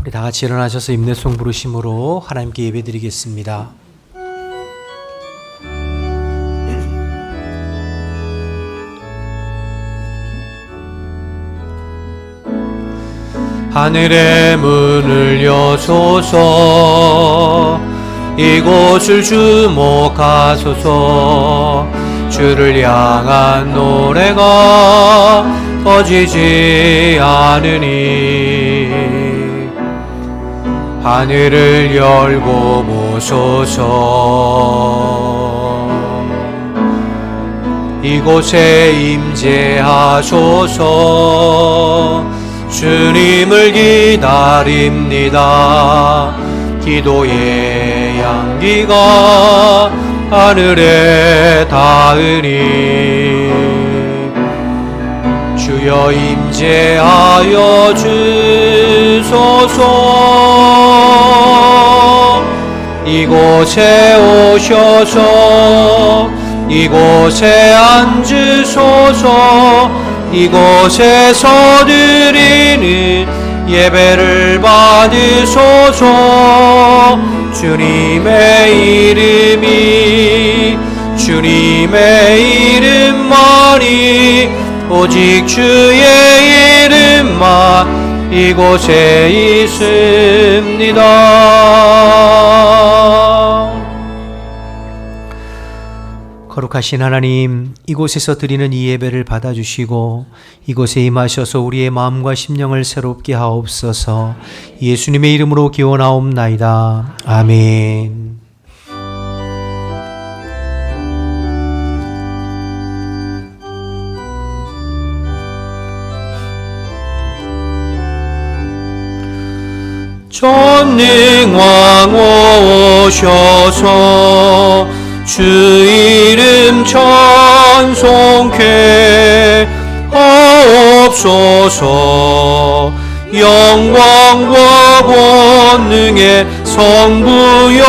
우리 다 같이 일어나셔서 임내송 부르심으로 하나님께 예배드리겠습니다. 하늘의 문을 여소서, 이곳을 주목하소서. 주를 향한 노래가 꺼지지 않으니 하늘을 열고 보소서. 이곳에 임재하소서. 주님을 기다립니다. 기도의 향기가 하늘에 닿으니 주여 임재하여 주소서. 이곳에 오셔서 이곳에 앉으소서. 이곳에서 드리는 예배를 받으소서. 주님의 이름이 주님의 이름만이 오직 주의 이름만 이곳에 있습니다. 거룩하신 하나님, 이곳에서 드리는 이 예배를 받아주시고 이곳에 임하셔서 우리의 마음과 심령을 새롭게 하옵소서. 예수님의 이름으로 기원하옵나이다. 아멘. 전능왕 오셔서 주 이름 찬송케 하옵소서. 영광과 권능의 성부여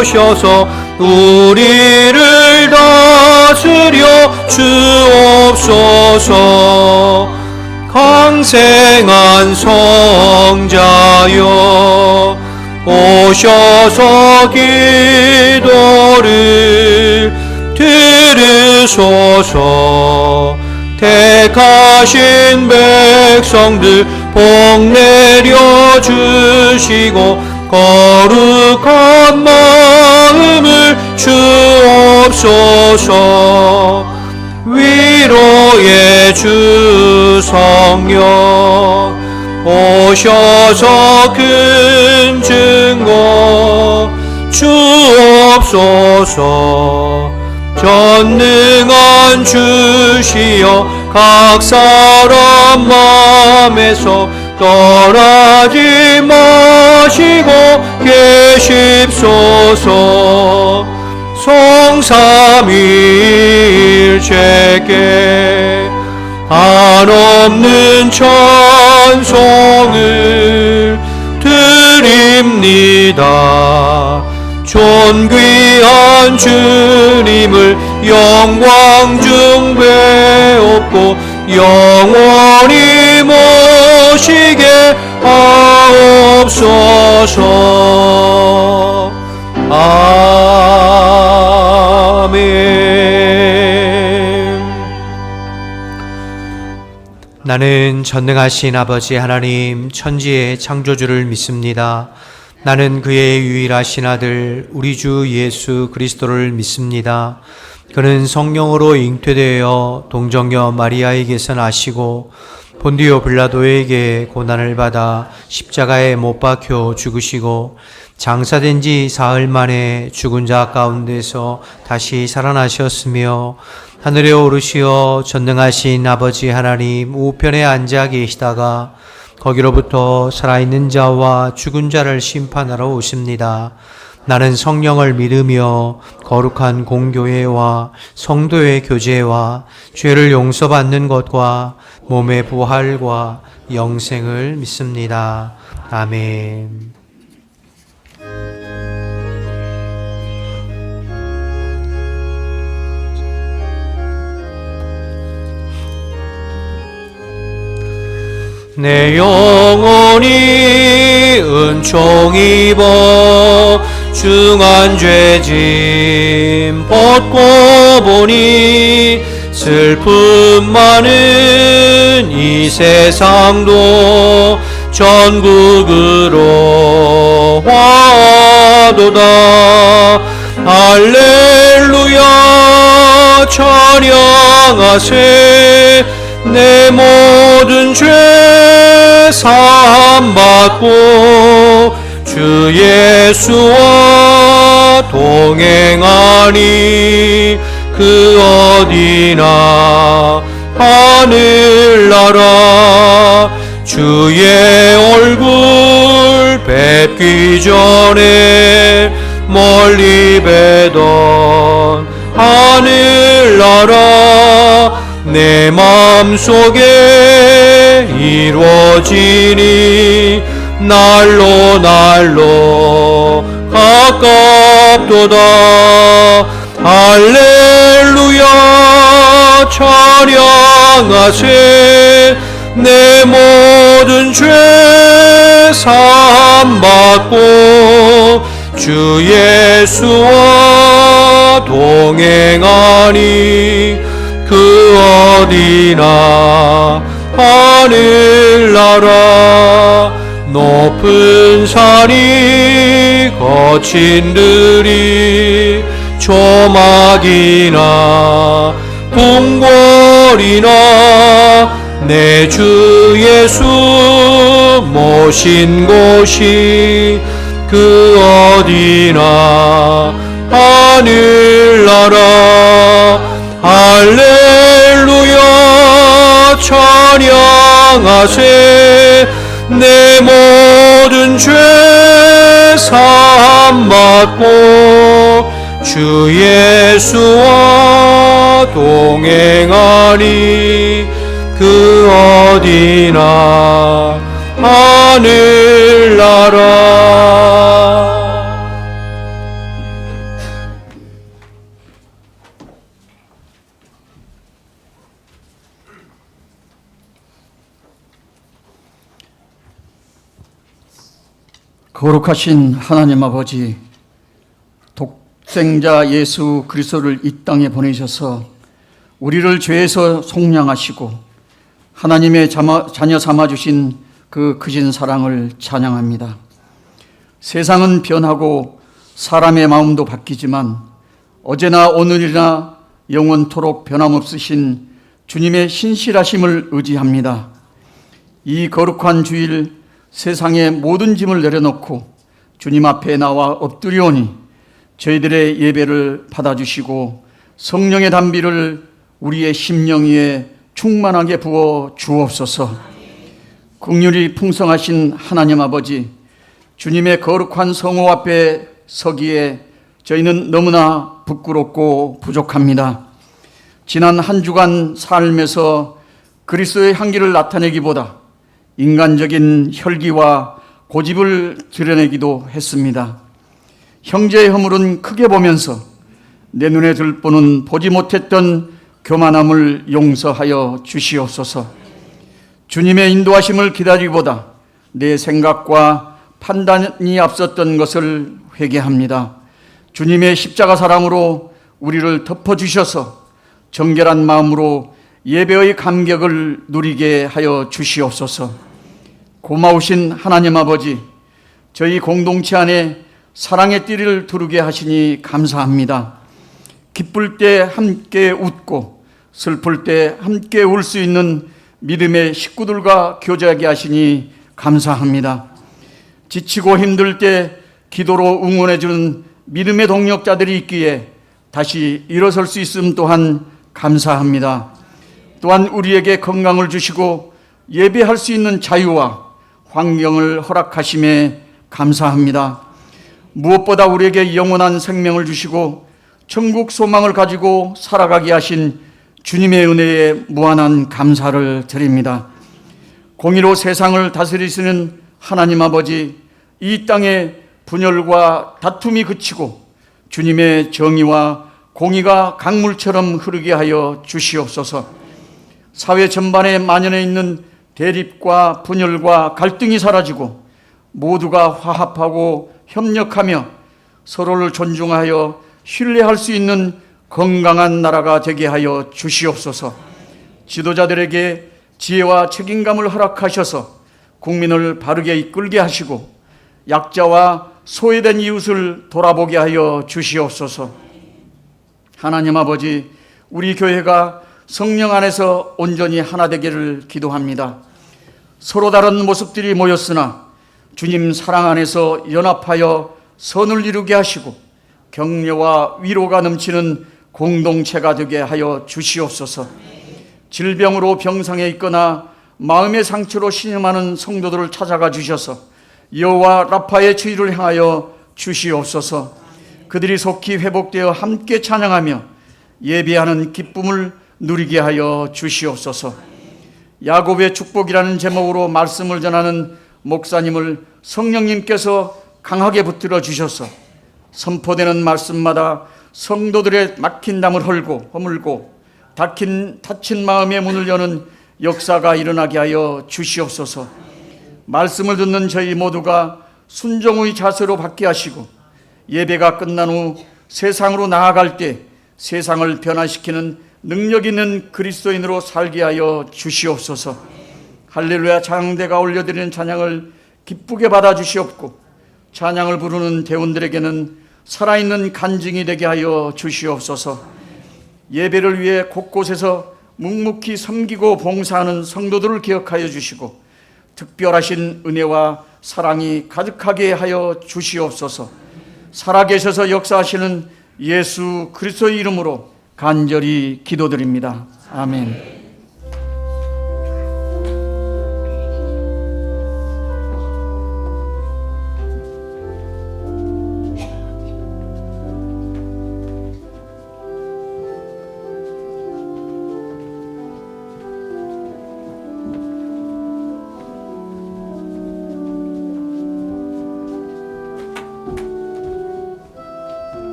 오셔서 우리를 다스려 주옵소서. 강생한 성자여 오셔서 기도를 들으소서. 택하신 백성들 복 내려 주시고 거룩한 마음을 주옵소서. 위로의 주 성령 오셔서 큰 증거 주옵소서. 전능한 주시여 각 사람 마음에서 떠나지 마시고 계십소서. 성삼위일체께 한없는 찬송을 드립니다. 존귀한 주님을 영광 중 배웁고 영원히 모시게 하옵소서. 아멘. 나는 전능하신 아버지 하나님 천지의 창조주를 믿습니다. 나는 그의 유일하신 아들 우리 주 예수 그리스도를 믿습니다. 그는 성령으로 잉태되어 동정녀 마리아에게서 나시고 본디오 빌라도에게 고난을 받아 십자가에 못 박혀 죽으시고 장사된 지 사흘 만에 죽은 자 가운데서 다시 살아나셨으며 하늘에 오르시어 전능하신 아버지 하나님 우편에 앉아 계시다가 거기로부터 살아있는 자와 죽은 자를 심판하러 오십니다. 나는 성령을 믿으며 거룩한 공교회와 성도의 교제와 죄를 용서받는 것과 몸의 부활과 영생을 믿습니다. 아멘. 내 영혼이 은총 입어 중한 죄짐 벗고 보니 슬픔 많은 이 세상도 전국으로 화도다. 할렐루야 찬양하세. 내 모든 죄 사함받고 주 예수와 동행하니 그 어디나 하늘나라. 주의 얼굴 뵙기 전에 멀리 뵈던 하늘나라. 내 맘속에 이루어지니 날로 날로 가깝도다. 할렐루야 찬양하세. 내 모든 죄 사함받고 주 예수와 동행하니 그 어디나 하늘나라. 높은 산이 거친 들이 조막이나 궁궐이나 내 주 예수 모신 곳이 그 어디나 하늘나라. 할렐루야 찬양하세. 내 모든 죄 사함받고 주 예수와 동행하니 그 어디나 하늘나라. 거룩하신 하나님 아버지, 독생자 예수 그리스도를 이 땅에 보내셔서 우리를 죄에서 속량하시고 하나님의 자녀 삼아주신 그 크신 사랑을 찬양합니다. 세상은 변하고 사람의 마음도 바뀌지만 어제나 오늘이나 영원토록 변함없으신 주님의 신실하심을 의지합니다. 이 거룩한 주일 세상의 모든 짐을 내려놓고 주님 앞에 나와 엎드리오니 저희들의 예배를 받아주시고 성령의 단비를 우리의 심령 위에 충만하게 부어 주옵소서. 긍휼이 풍성하신 하나님 아버지, 주님의 거룩한 성호 앞에 서기에 저희는 너무나 부끄럽고 부족합니다. 지난 한 주간 삶에서 그리스도의 향기를 나타내기보다 인간적인 혈기와 고집을 드러내기도 했습니다. 형제의 허물은 크게 보면서 내 눈에 들보는 보지 못했던 교만함을 용서하여 주시옵소서. 주님의 인도하심을 기다리기보다 내 생각과 판단이 앞섰던 것을 회개합니다. 주님의 십자가 사랑으로 우리를 덮어주셔서 정결한 마음으로 예배의 감격을 누리게 하여 주시옵소서. 고마우신 하나님 아버지, 저희 공동체 안에 사랑의 띠를 두르게 하시니 감사합니다. 기쁠 때 함께 웃고 슬플 때 함께 울 수 있는 믿음의 식구들과 교제하게 하시니 감사합니다. 지치고 힘들 때 기도로 응원해 주는 믿음의 동력자들이 있기에 다시 일어설 수 있음 또한 감사합니다. 또한 우리에게 건강을 주시고 예배할 수 있는 자유와 환경을 허락하심에 감사합니다. 무엇보다 우리에게 영원한 생명을 주시고 천국 소망을 가지고 살아가게 하신 주님의 은혜에 무한한 감사를 드립니다. 공의로 세상을 다스리시는 하나님 아버지, 이 땅에 분열과 다툼이 그치고 주님의 정의와 공의가 강물처럼 흐르게 하여 주시옵소서. 사회 전반에 만연해 있는 대립과 분열과 갈등이 사라지고 모두가 화합하고 협력하며 서로를 존중하여 신뢰할 수 있는 건강한 나라가 되게 하여 주시옵소서. 지도자들에게 지혜와 책임감을 허락하셔서 국민을 바르게 이끌게 하시고 약자와 소외된 이웃을 돌아보게 하여 주시옵소서. 하나님 아버지, 우리 교회가 성령 안에서 온전히 하나 되기를 기도합니다. 서로 다른 모습들이 모였으나 주님 사랑 안에서 연합하여 선을 이루게 하시고 격려와 위로가 넘치는 공동체가 되게 하여 주시옵소서. 질병으로 병상에 있거나 마음의 상처로 신음하는 성도들을 찾아가 주셔서 여호와 라파의 치유를 향하여 주시옵소서. 그들이 속히 회복되어 함께 찬양하며 예배하는 기쁨을 누리게 하여 주시옵소서. 야곱의 축복이라는 제목으로 말씀을 전하는 목사님을 성령님께서 강하게 붙들어 주셔서 선포되는 말씀마다 성도들의 막힌 담을 허물고 닫힌 마음의 문을 여는 역사가 일어나게 하여 주시옵소서. 말씀을 듣는 저희 모두가 순종의 자세로 받게 하시고 예배가 끝난 후 세상으로 나아갈 때 세상을 변화시키는 능력 있는 그리스도인으로 살게 하여 주시옵소서. 할렐루야 찬양대가 올려드리는 찬양을 기쁘게 받아주시옵고 찬양을 부르는 대원들에게는 살아있는 간증이 되게 하여 주시옵소서. 예배를 위해 곳곳에서 묵묵히 섬기고 봉사하는 성도들을 기억하여 주시고 특별하신 은혜와 사랑이 가득하게 하여 주시옵소서. 살아계셔서 역사하시는 예수 그리스도의 이름으로 간절히 기도드립니다. 아멘.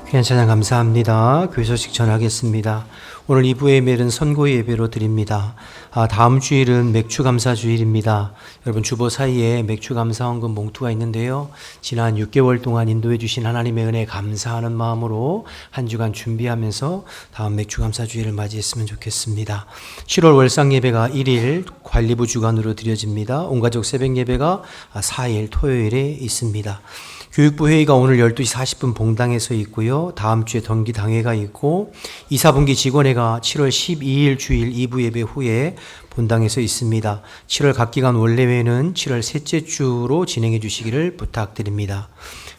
귀한 찬양 감사합니다. 교회 소식 전하겠습니다. 오늘 2부 예배는 선고 예배로 드립니다. 다음 주일은 맥주 감사 주일입니다. 여러분 주보 사이에 맥주 감사 헌금 봉투가 있는데요. 지난 6개월 동안 인도해 주신 하나님의 은혜에 감사하는 마음으로 한 주간 준비하면서 다음 맥주 감사 주일을 맞이했으면 좋겠습니다. 7월 월상 예배가 1일 관리부 주간으로 드려집니다. 온가족 새벽 예배가 4일 토요일에 있습니다. 교육부 회의가 오늘 12시 40분 봉당에서 있고요. 다음 주에 동기당회가 있고 2, 4분기 직원회가 7월 12일 주일 2부 예배 후에 본당에서 있습니다. 7월 각 기간 원래회는 7월 셋째 주로 진행해 주시기를 부탁드립니다.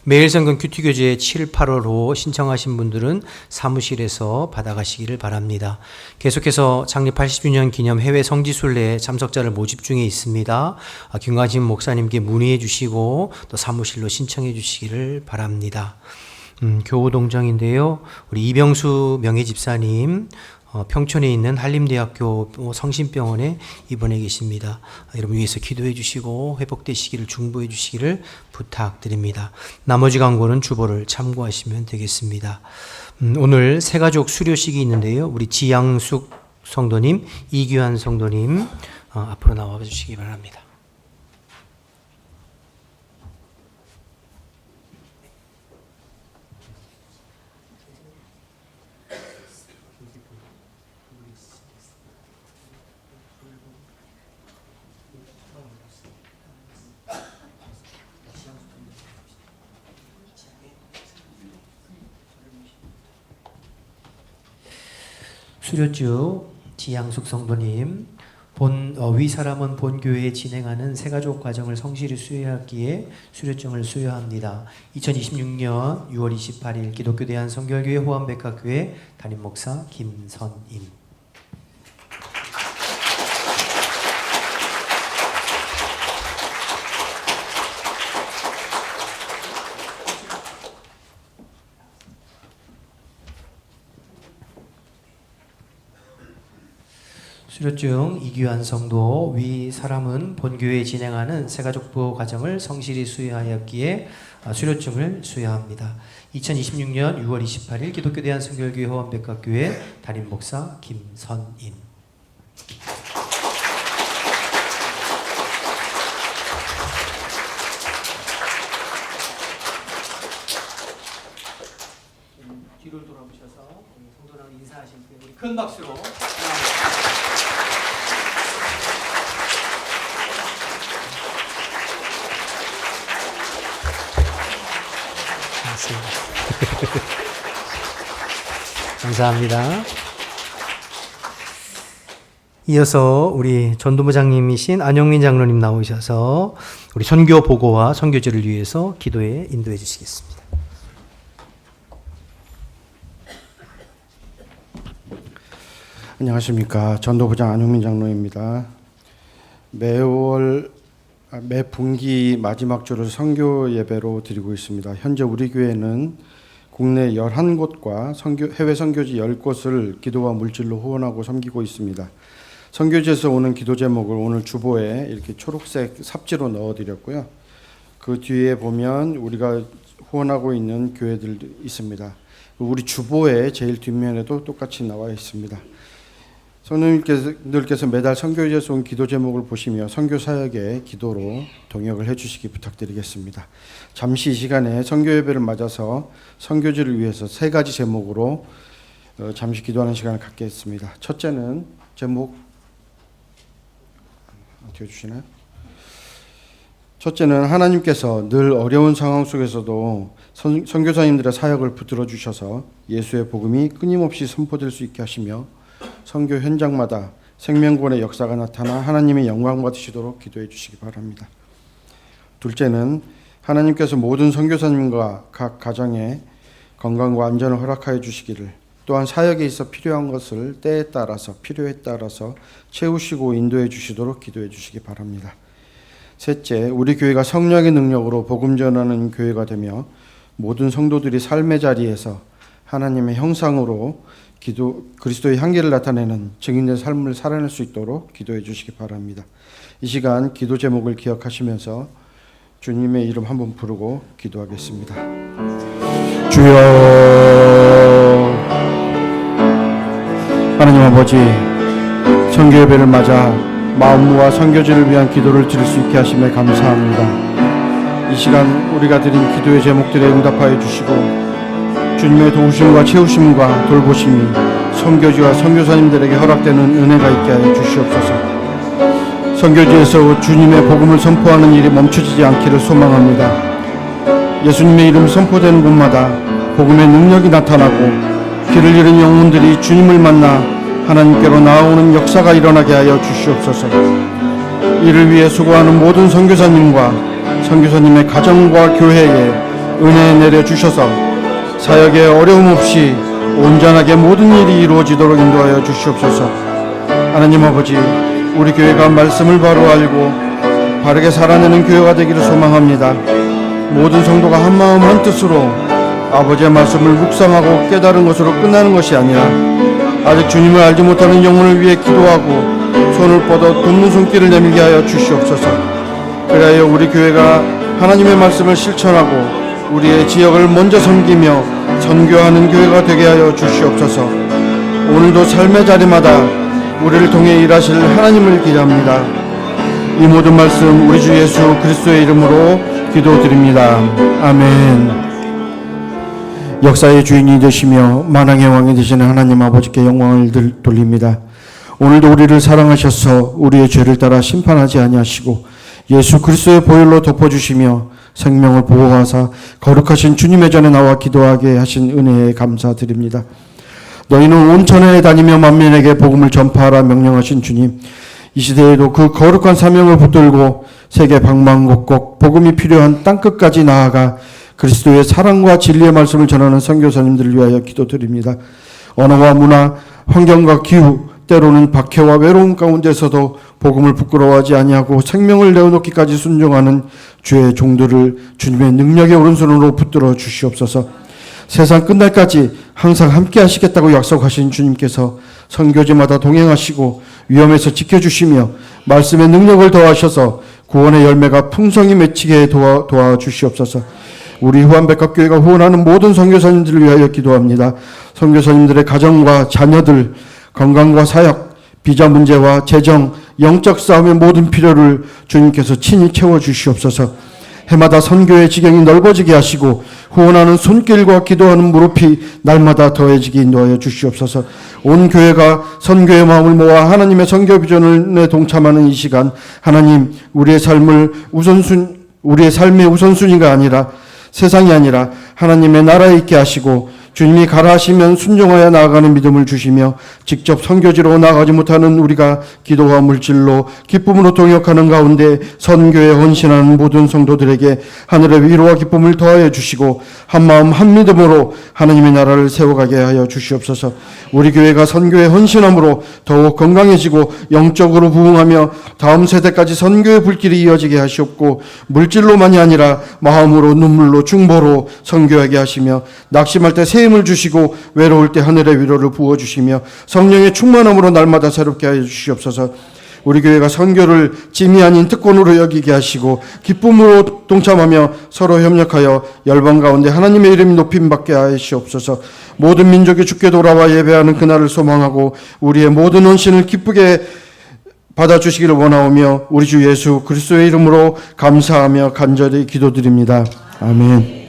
매일 성경 큐티교재 7, 8월호 신청하신 분들은 사무실에서 받아가시기를 바랍니다. 계속해서 창립 80주년 기념 해외 성지순례 참석자를 모집 중에 있습니다. 김관심 목사님께 문의해 주시고 또 사무실로 신청해 주시기를 바랍니다. 교우동정인데요. 우리 이병수 명예집사님 평촌에 있는 한림대학교 성심병원에 입원해 계십니다. 여러분 위해서 기도해 주시고 회복되시기를 중보해 주시기를 부탁드립니다. 나머지 광고는 주보를 참고하시면 되겠습니다. 오늘 새가족 수료식이 있는데요. 우리 지양숙 성도님, 이규환 성도님 앞으로 나와 주시기 바랍니다. 수료주 지양숙 성도님, 위 사람은 본 교회에 진행하는 새가족 과정을 성실히 수여하기에 수료증을 수여합니다. 2026년 6월 28일 기독교 대한성결교회 호암백화교회 담임 목사 김선임. 수료증 이규환 성도, 위 사람은 본교회에 진행하는 새가족 부호 과정을 성실히 수여하였기에 수료증을 수여합니다. 2026년 6월 28일 기독교 대한성결교회 호암백화교회 담임 목사 김선임. 뒤를 돌아보셔서 성도랑 인사하실 때 우리 큰 박수로 감사합니다. 이어서 우리 전도부장님이신 안영민 장로님 나오셔서 우리 선교 보고와 선교지를 위해서 기도에 인도해 주시겠습니다. 안녕하십니까. 전도부장 안영민 장로입니다. 매 분기 마지막 주를 선교 예배로 드리고 있습니다. 현재 우리 교회는 국내 11곳과 해외 선교지 10곳을 기도와 물질로 후원하고 섬기고 있습니다. 선교지에서 오는 기도 제목을 오늘 주보에 이렇게 초록색 삽지로 넣어드렸고요. 그 뒤에 보면 우리가 후원하고 있는 교회들 있습니다. 우리 주보의 제일 뒷면에도 똑같이 나와 있습니다. 성도님들께서 매달 선교지에서 온 기도 제목을 보시며 선교 사역에 기도로 동역을 해주시기 부탁드리겠습니다. 잠시 이 시간에 선교 예배를 맞아서 선교지를 위해서 3가지 제목으로 잠시 기도하는 시간을 갖겠습니다. 첫째는 제목 어떻게 주시나요? 첫째는 하나님께서 늘 어려운 상황 속에서도 선교사님들의 사역을 붙들어 주셔서 예수의 복음이 끊임없이 선포될 수 있게 하시며 선교 현장마다 생명구원의 역사가 나타나 하나님의 영광 받으시도록 기도해 주시기 바랍니다. 둘째는 하나님께서 모든 선교사님과 각 가정에 건강과 안전을 허락하여 주시기를, 또한 사역에 있어 필요한 것을 때에 따라서 필요에 따라서 채우시고 인도해 주시도록 기도해 주시기 바랍니다. 셋째, 우리 교회가 성령의 능력으로 복음 전하는 교회가 되며 모든 성도들이 삶의 자리에서 하나님의 형상으로 그리스도의 향기를 나타내는 증인의 삶을 살아낼 수 있도록 기도해 주시기 바랍니다. 이 시간 기도 제목을 기억하시면서 주님의 이름 한번 부르고 기도하겠습니다. 주여 하나님 아버지, 선교 예배를 맞아 마음무와 선교지를 위한 기도를 드릴 수 있게 하심에 감사합니다. 이 시간 우리가 드린 기도의 제목들에 응답하여 주시고 주님의 도우심과 채우심과 돌보심이 선교지와 선교사님들에게 허락되는 은혜가 있게 하여 주시옵소서. 선교지에서 주님의 복음을 선포하는 일이 멈춰지지 않기를 소망합니다. 예수님의 이름 선포되는 곳마다 복음의 능력이 나타나고 길을 잃은 영혼들이 주님을 만나 하나님께로 나아오는 역사가 일어나게 하여 주시옵소서. 이를 위해 수고하는 모든 선교사님과 선교사님의 가정과 교회에 은혜 내려 주셔서 사역에 어려움 없이 온전하게 모든 일이 이루어지도록 인도하여 주시옵소서. 하나님 아버지, 우리 교회가 말씀을 바로 알고 바르게 살아내는 교회가 되기를 소망합니다. 모든 성도가 한마음 한뜻으로 아버지의 말씀을 묵상하고 깨달은 것으로 끝나는 것이 아니라 아직 주님을 알지 못하는 영혼을 위해 기도하고 손을 뻗어 돕는 손길을 내밀게 하여 주시옵소서. 그리하여 우리 교회가 하나님의 말씀을 실천하고 우리의 지역을 먼저 섬기며 선교하는 교회가 되게 하여 주시옵소서. 오늘도 삶의 자리마다 우리를 통해 일하실 하나님을 기대합니다. 이 모든 말씀 우리 주 예수 그리스도의 이름으로 기도드립니다. 아멘. 역사의 주인이 되시며 만왕의 왕이 되시는 하나님 아버지께 영광을 돌립니다. 오늘도 우리를 사랑하셔서 우리의 죄를 따라 심판하지 아니하시고 예수 그리스도의 보혈로 덮어주시며 생명을 보호하사 거룩하신 주님의 전에 나와 기도하게 하신 은혜에 감사드립니다. 너희는 온 천하에 다니며 만민에게 복음을 전파하라 명령하신 주님, 이 시대에도 그 거룩한 사명을 붙들고 세계 방방곡곡 복음이 필요한 땅끝까지 나아가 그리스도의 사랑과 진리의 말씀을 전하는 선교사님들을 위하여 기도드립니다. 언어와 문화, 환경과 기후, 때로는 박해와 외로움 가운데서도 복음을 부끄러워하지 아니하고 생명을 내어놓기까지 순종하는 주의 종들을 주님의 능력의 오른손으로 붙들어 주시옵소서. 세상 끝날까지 항상 함께 하시겠다고 약속하신 주님께서 선교지마다 동행하시고 위험에서 지켜주시며 말씀의 능력을 더하셔서 구원의 열매가 풍성히 맺히게 도와주시옵소서. 우리 후한백합교회가 후원하는 모든 선교사님들을 위하여 기도합니다. 선교사님들의 가정과 자녀들, 건강과 사역, 비자 문제와 재정, 영적 싸움의 모든 필요를 주님께서 친히 채워주시옵소서. 해마다 선교의 지경이 넓어지게 하시고 후원하는 손길과 기도하는 무릎이 날마다 더해지게 인도하여 주시옵소서. 온 교회가 선교의 마음을 모아 하나님의 선교 비전에 동참하는 이 시간, 하나님 우리의 삶의 우선순위가 아니라 세상이 아니라 하나님의 나라에 있게 하시고 주님이 가라 하시면 순종하여 나아가는 믿음을 주시며 직접 선교지로 나아가지 못하는 우리가 기도와 물질로 기쁨으로 동역하는 가운데 선교에 헌신하는 모든 성도들에게 하늘의 위로와 기쁨을 더하여 주시고 한마음 한믿음으로 하나님의 나라를 세워가게 하여 주시옵소서. 우리 교회가 선교에 헌신함으로 더욱 건강해지고 영적으로 부흥하며 다음 세대까지 선교의 불길이 이어지게 하시옵고 물질로만이 아니라 마음으로 눈물로 중보로 선교하게 하시며 낙심할 때 새 힘을 주시고 외로울 때 하늘의 위로를 부어주시며 성령의 충만함으로 날마다 새롭게 하여 주시옵소서. 우리 교회가 선교를 짐이 아닌 특권으로 여기게 하시고 기쁨으로 동참하며 서로 협력하여 열방 가운데 하나님의 이름이 높임받게 하시옵소서. 모든 민족이 주께 돌아와 예배하는 그날을 소망하고 우리의 모든 헌신을 기쁘게 받아주시기를 원하오며 우리 주 예수 그리스도의 이름으로 감사하며 간절히 기도드립니다. 아멘.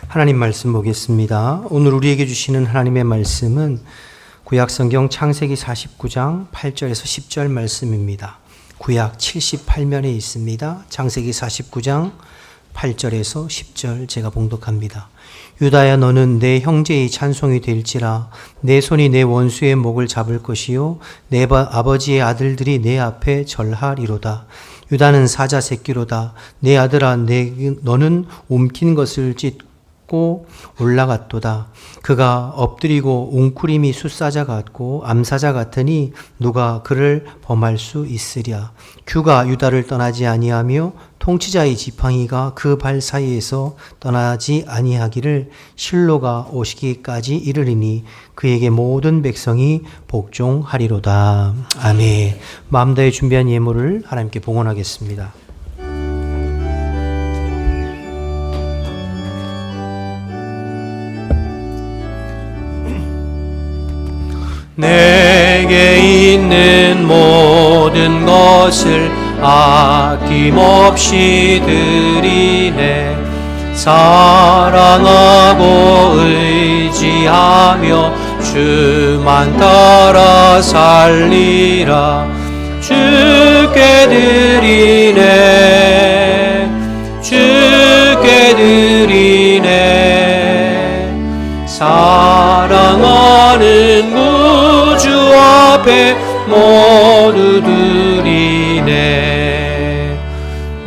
하나님 말씀 보겠습니다. 오늘 우리에게 주시는 하나님의 말씀은 구약 성경 창세기 49장 8절에서 10절 말씀입니다. 구약 78면에 있습니다. 창세기 49장 8절에서 10절 제가 봉독합니다. 유다야 너는 내 형제의 찬송이 될지라 내 손이 내 원수의 목을 잡을 것이요 내 아버지의 아들들이 내 앞에 절하리로다. 유다는 사자 새끼로다. 내 아들아 너는 움킨 것을 찢고 올라갔도다. 그가 엎드리고 웅크림이 숫사자 같고 암사자 같으니 누가 그를 범할 수 있으랴. 규가 유다를 떠나지 아니하며 통치자의 지팡이가 그 발 사이에서 떠나지 아니하기를 실로가 오시기까지 이르리니 그에게 모든 백성이 복종하리로다. 아멘. 마음 다해 준비한 예물을 하나님께 봉헌하겠습니다. 내게 있는 모든 것을 아낌없이 드리네. 사랑하고 의지하며 주만 따라 살리라. 주께 드리네. 주께 드리네. 사랑하는 구주 앞에 모두 드리네.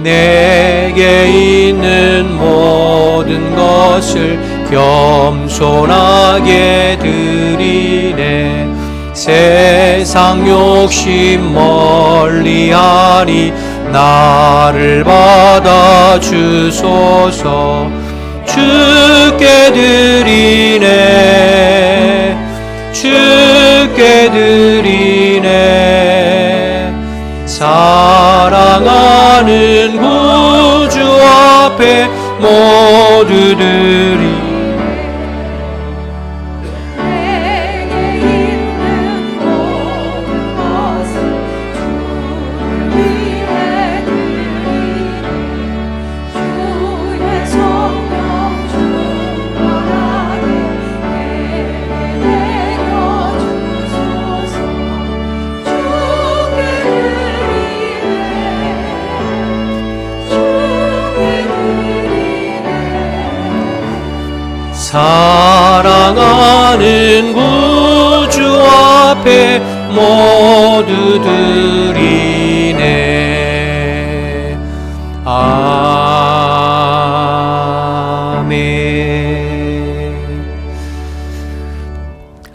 내게 있는 모든 것을 겸손하게 드리네. 세상 욕심 멀리하니 나를 받아 주소서. 주께 드리네. 주께 드리네. 사랑하는 구주 앞에 모두 드리네. 사랑하는 구주 앞에 모두 드리네. 아멘.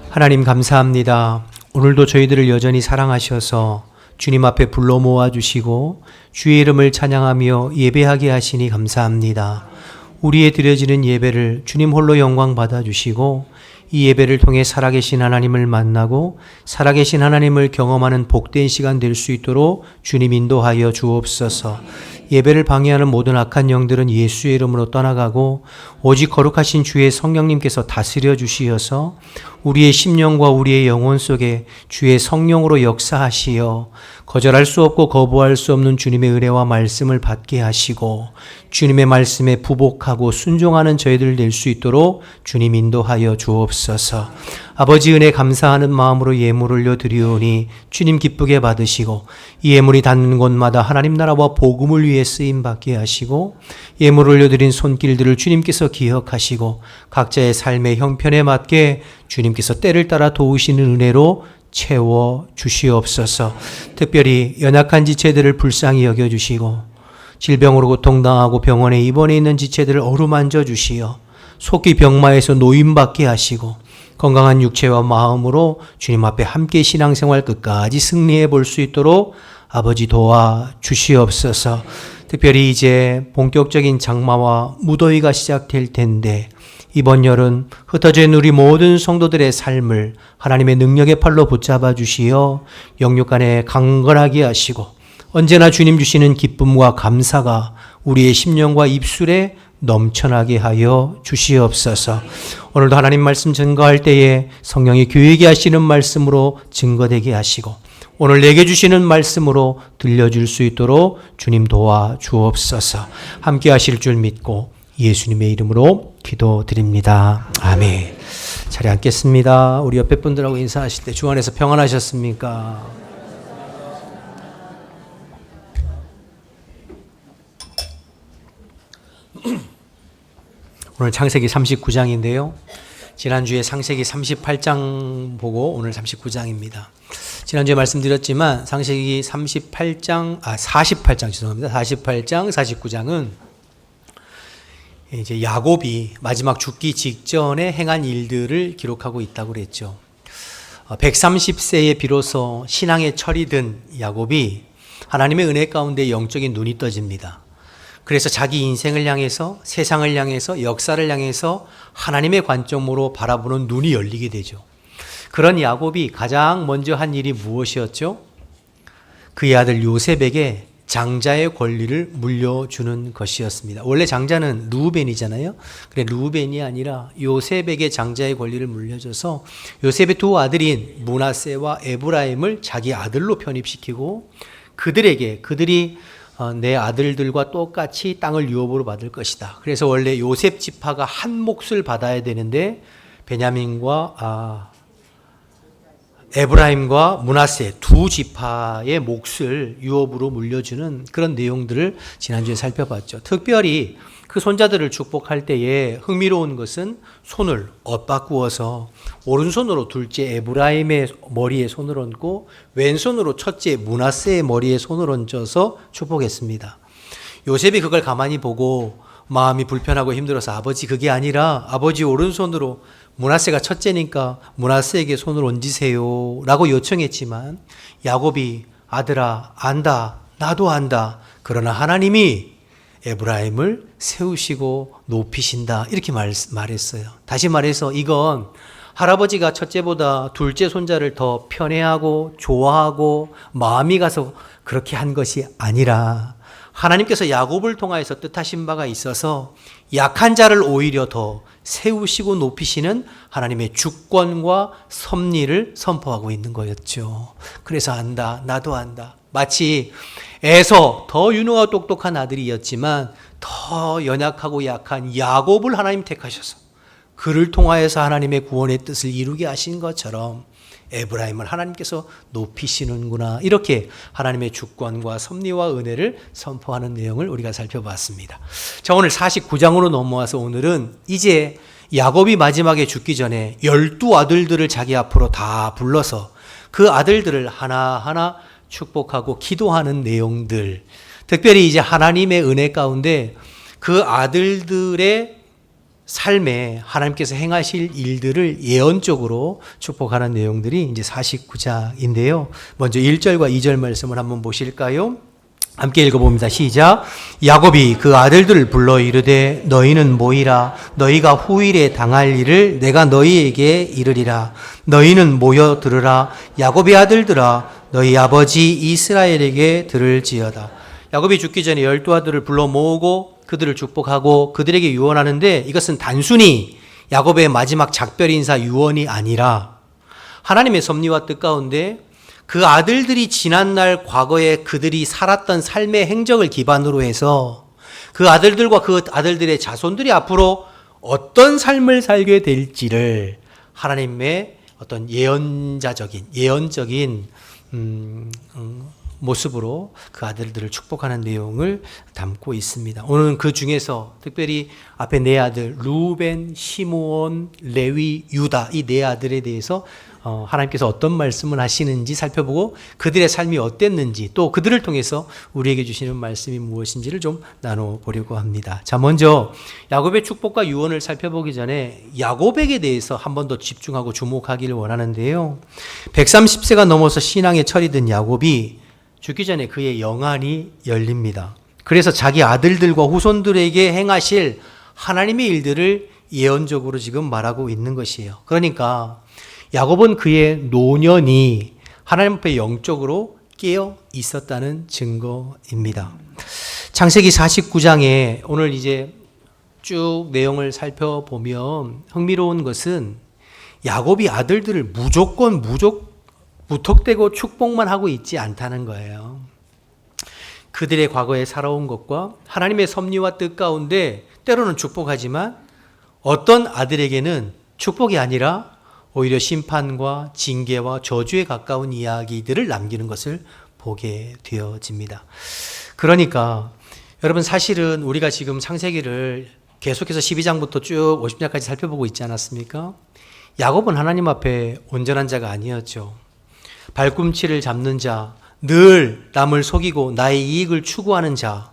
하나님 감사합니다. 오늘도 저희들을 여전히 사랑하셔서 주님 앞에 불러 모아주시고 주의 이름을 찬양하며 예배하게 하시니 감사합니다. 우리의 드려지는 예배를 주님 홀로 영광 받아주시고 이 예배를 통해 살아계신 하나님을 만나고 살아계신 하나님을 경험하는 복된 시간 될 수 있도록 주님 인도하여 주옵소서. 예배를 방해하는 모든 악한 영들은 예수의 이름으로 떠나가고 오직 거룩하신 주의 성령님께서 다스려 주시어서 우리의 심령과 우리의 영혼 속에 주의 성령으로 역사하시어 거절할 수 없고 거부할 수 없는 주님의 은혜와 말씀을 받게 하시고 주님의 말씀에 부복하고 순종하는 저희들 될 수 있도록 주님 인도하여 주옵소서. 아버지 은혜 감사하는 마음으로 예물 올려드리오니 주님 기쁘게 받으시고 이 예물이 닿는 곳마다 하나님 나라와 복음을 위해 쓰임받게 하시고 예물 올려드린 손길들을 주님께서 기억하시고 각자의 삶의 형편에 맞게 주님께서 때를 따라 도우시는 은혜로 채워 주시옵소서. 특별히 연약한 지체들을 불쌍히 여겨주시고 질병으로 고통당하고 병원에 입원해 있는 지체들을 어루만져 주시어 속히 병마에서 노임받게 하시고 건강한 육체와 마음으로 주님 앞에 함께 신앙생활 끝까지 승리해 볼 수 있도록 아버지 도와 주시옵소서. 특별히 이제 본격적인 장마와 무더위가 시작될 텐데 이번 여름 흩어져 있는 우리 모든 성도들의 삶을 하나님의 능력의 팔로 붙잡아 주시어 영육간에 강건하게 하시고 언제나 주님 주시는 기쁨과 감사가 우리의 심령과 입술에 넘쳐나게 하여 주시옵소서. 오늘도 하나님 말씀 증거할 때에 성령이 교회게 하시는 말씀으로 증거되게 하시고 오늘 내게 주시는 말씀으로 들려줄 수 있도록 주님 도와 주옵소서. 함께 하실 줄 믿고 예수님의 이름으로 기도드립니다. 아멘. 자리에 앉겠습니다. 우리 옆에 분들하고 인사하실 때 주 안에서 평안하셨습니까? 오늘 창세기 39장인데요. 지난주에 창세기 38장 보고 오늘 39장입니다. 지난주에 말씀드렸지만 창세기 48장, 49장은 이제 야곱이 마지막 죽기 직전에 행한 일들을 기록하고 있다고 그랬죠. 130세에 비로소 신앙의 철이 든 야곱이 하나님의 은혜 가운데 영적인 눈이 떠집니다. 그래서 자기 인생을 향해서 세상을 향해서 역사를 향해서 하나님의 관점으로 바라보는 눈이 열리게 되죠. 그런 야곱이 가장 먼저 한 일이 무엇이었죠? 그의 아들 요셉에게 장자의 권리를 물려주는 것이었습니다. 원래 장자는 르우벤이잖아요. 그래 르우벤이 아니라 요셉에게 장자의 권리를 물려줘서 요셉의 두 아들인 므낫세와 에브라임을 자기 아들로 편입시키고 그들이 내 아들들과 똑같이 땅을 유업으로 받을 것이다. 그래서 원래 요셉 지파가 한 몫을 받아야 되는데 베냐민과 에브라임과 므낫세 두 지파의 몫을 유업으로 물려주는 그런 내용들을 지난주에 살펴봤죠. 특별히 그 손자들을 축복할 때에 흥미로운 것은 손을 엇바꾸어서 오른손으로 둘째 에브라임의 머리에 손을 얹고 왼손으로 첫째 므낫세의 머리에 손을 얹어서 축복했습니다. 요셉이 그걸 가만히 보고 마음이 불편하고 힘들어서 아버지 그게 아니라 아버지 오른손으로 므낫세가 첫째니까 므낫세에게 손을 얹으세요 라고 요청했지만 야곱이 아들아 안다 나도 안다 그러나 하나님이 에브라임을 세우시고 높이신다 이렇게 말했어요. 다시 말해서 이건 할아버지가 첫째보다 둘째 손자를 더 편애하고 좋아하고 마음이 가서 그렇게 한 것이 아니라 하나님께서 야곱을 통하여서 뜻하신 바가 있어서 약한 자를 오히려 더 세우시고 높이시는 하나님의 주권과 섭리를 선포하고 있는 거였죠. 그래서 안다, 나도 안다. 마치 에서 더 유능하고 똑똑한 아들이었지만 더 연약하고 약한 야곱을 하나님 택하셔서 그를 통하여서 하나님의 구원의 뜻을 이루게 하신 것처럼 에브라임을 하나님께서 높이시는구나. 이렇게 하나님의 주권과 섭리와 은혜를 선포하는 내용을 우리가 살펴봤습니다. 자, 오늘 49장으로 넘어와서 오늘은 이제 야곱이 마지막에 죽기 전에 12아들들을 자기 앞으로 다 불러서 그 아들들을 하나하나 축복하고 기도하는 내용들. 특별히 이제 하나님의 은혜 가운데 그 아들들의 삶에 하나님께서 행하실 일들을 예언적으로 축복하는 내용들이 이제 49장인데요. 먼저 1절과 2절 말씀을 한번 보실까요? 함께 읽어봅니다. 시작. 야곱이 그 아들들을 불러 이르되 너희는 모이라. 너희가 후일에 당할 일을 내가 너희에게 이르리라. 너희는 모여 들으라. 야곱의 아들들아 너희 아버지 이스라엘에게 들을지어다. 야곱이 죽기 전에 12아들을 불러 모으고 그들을 축복하고 그들에게 유언하는데 이것은 단순히 야곱의 마지막 작별 인사 유언이 아니라 하나님의 섭리와 뜻 가운데 그 아들들이 지난날 과거에 그들이 살았던 삶의 행적을 기반으로 해서 그 아들들과 그 아들들의 자손들이 앞으로 어떤 삶을 살게 될지를 하나님의 어떤 예언적인 모습으로 그 아들들을 축복하는 내용을 담고 있습니다. 오늘은 그 중에서 특별히 앞에 네 아들 루벤, 시므온, 레위, 유다 이 네 아들에 대해서 하나님께서 어떤 말씀을 하시는지 살펴보고 그들의 삶이 어땠는지 또 그들을 통해서 우리에게 주시는 말씀이 무엇인지를 좀 나눠보려고 합니다. 자, 먼저 야곱의 축복과 유언을 살펴보기 전에 야곱에게 대해서 한 번 더 집중하고 주목하기를 원하는데요. 130세가 넘어서 신앙에 철이 든 야곱이 죽기 전에 그의 영안이 열립니다. 그래서 자기 아들들과 후손들에게 행하실 하나님의 일들을 예언적으로 지금 말하고 있는 것이에요. 그러니까 야곱은 그의 노년이 하나님 앞에 영적으로 깨어 있었다는 증거입니다. 창세기 49장에 오늘 이제 쭉 내용을 살펴보면 흥미로운 것은 야곱이 아들들을 무턱대고 축복만 하고 있지 않다는 거예요. 그들의 과거에 살아온 것과 하나님의 섭리와 뜻 가운데 때로는 축복하지만 어떤 아들에게는 축복이 아니라 오히려 심판과 징계와 저주에 가까운 이야기들을 남기는 것을 보게 되어집니다. 그러니까 여러분 사실은 우리가 지금 창세기를 계속해서 12장부터 쭉 50장까지 살펴보고 있지 않았습니까? 야곱은 하나님 앞에 온전한 자가 아니었죠. 발꿈치를 잡는 자, 늘 남을 속이고 나의 이익을 추구하는 자,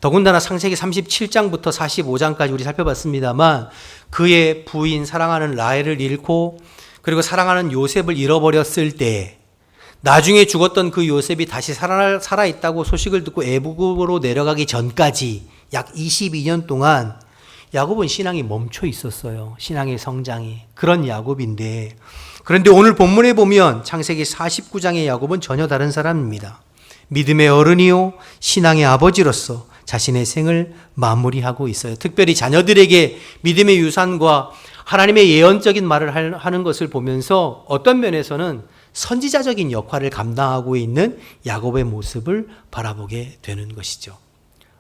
더군다나 창세기 37장부터 45장까지 우리 살펴봤습니다만 그의 부인 사랑하는 라헬을 잃고 그리고 사랑하는 요셉을 잃어버렸을 때 나중에 죽었던 그 요셉이 다시 살아있다고 소식을 듣고 애굽으로 내려가기 전까지 약 22년 동안 야곱은 신앙이 멈춰 있었어요. 신앙의 성장이. 그런 야곱인데 그런데 오늘 본문에 보면 창세기 49장의 야곱은 전혀 다른 사람입니다. 믿음의 어른이요 신앙의 아버지로서 자신의 생을 마무리하고 있어요. 특별히 자녀들에게 믿음의 유산과 하나님의 예언적인 말을 하는 것을 보면서 어떤 면에서는 선지자적인 역할을 감당하고 있는 야곱의 모습을 바라보게 되는 것이죠.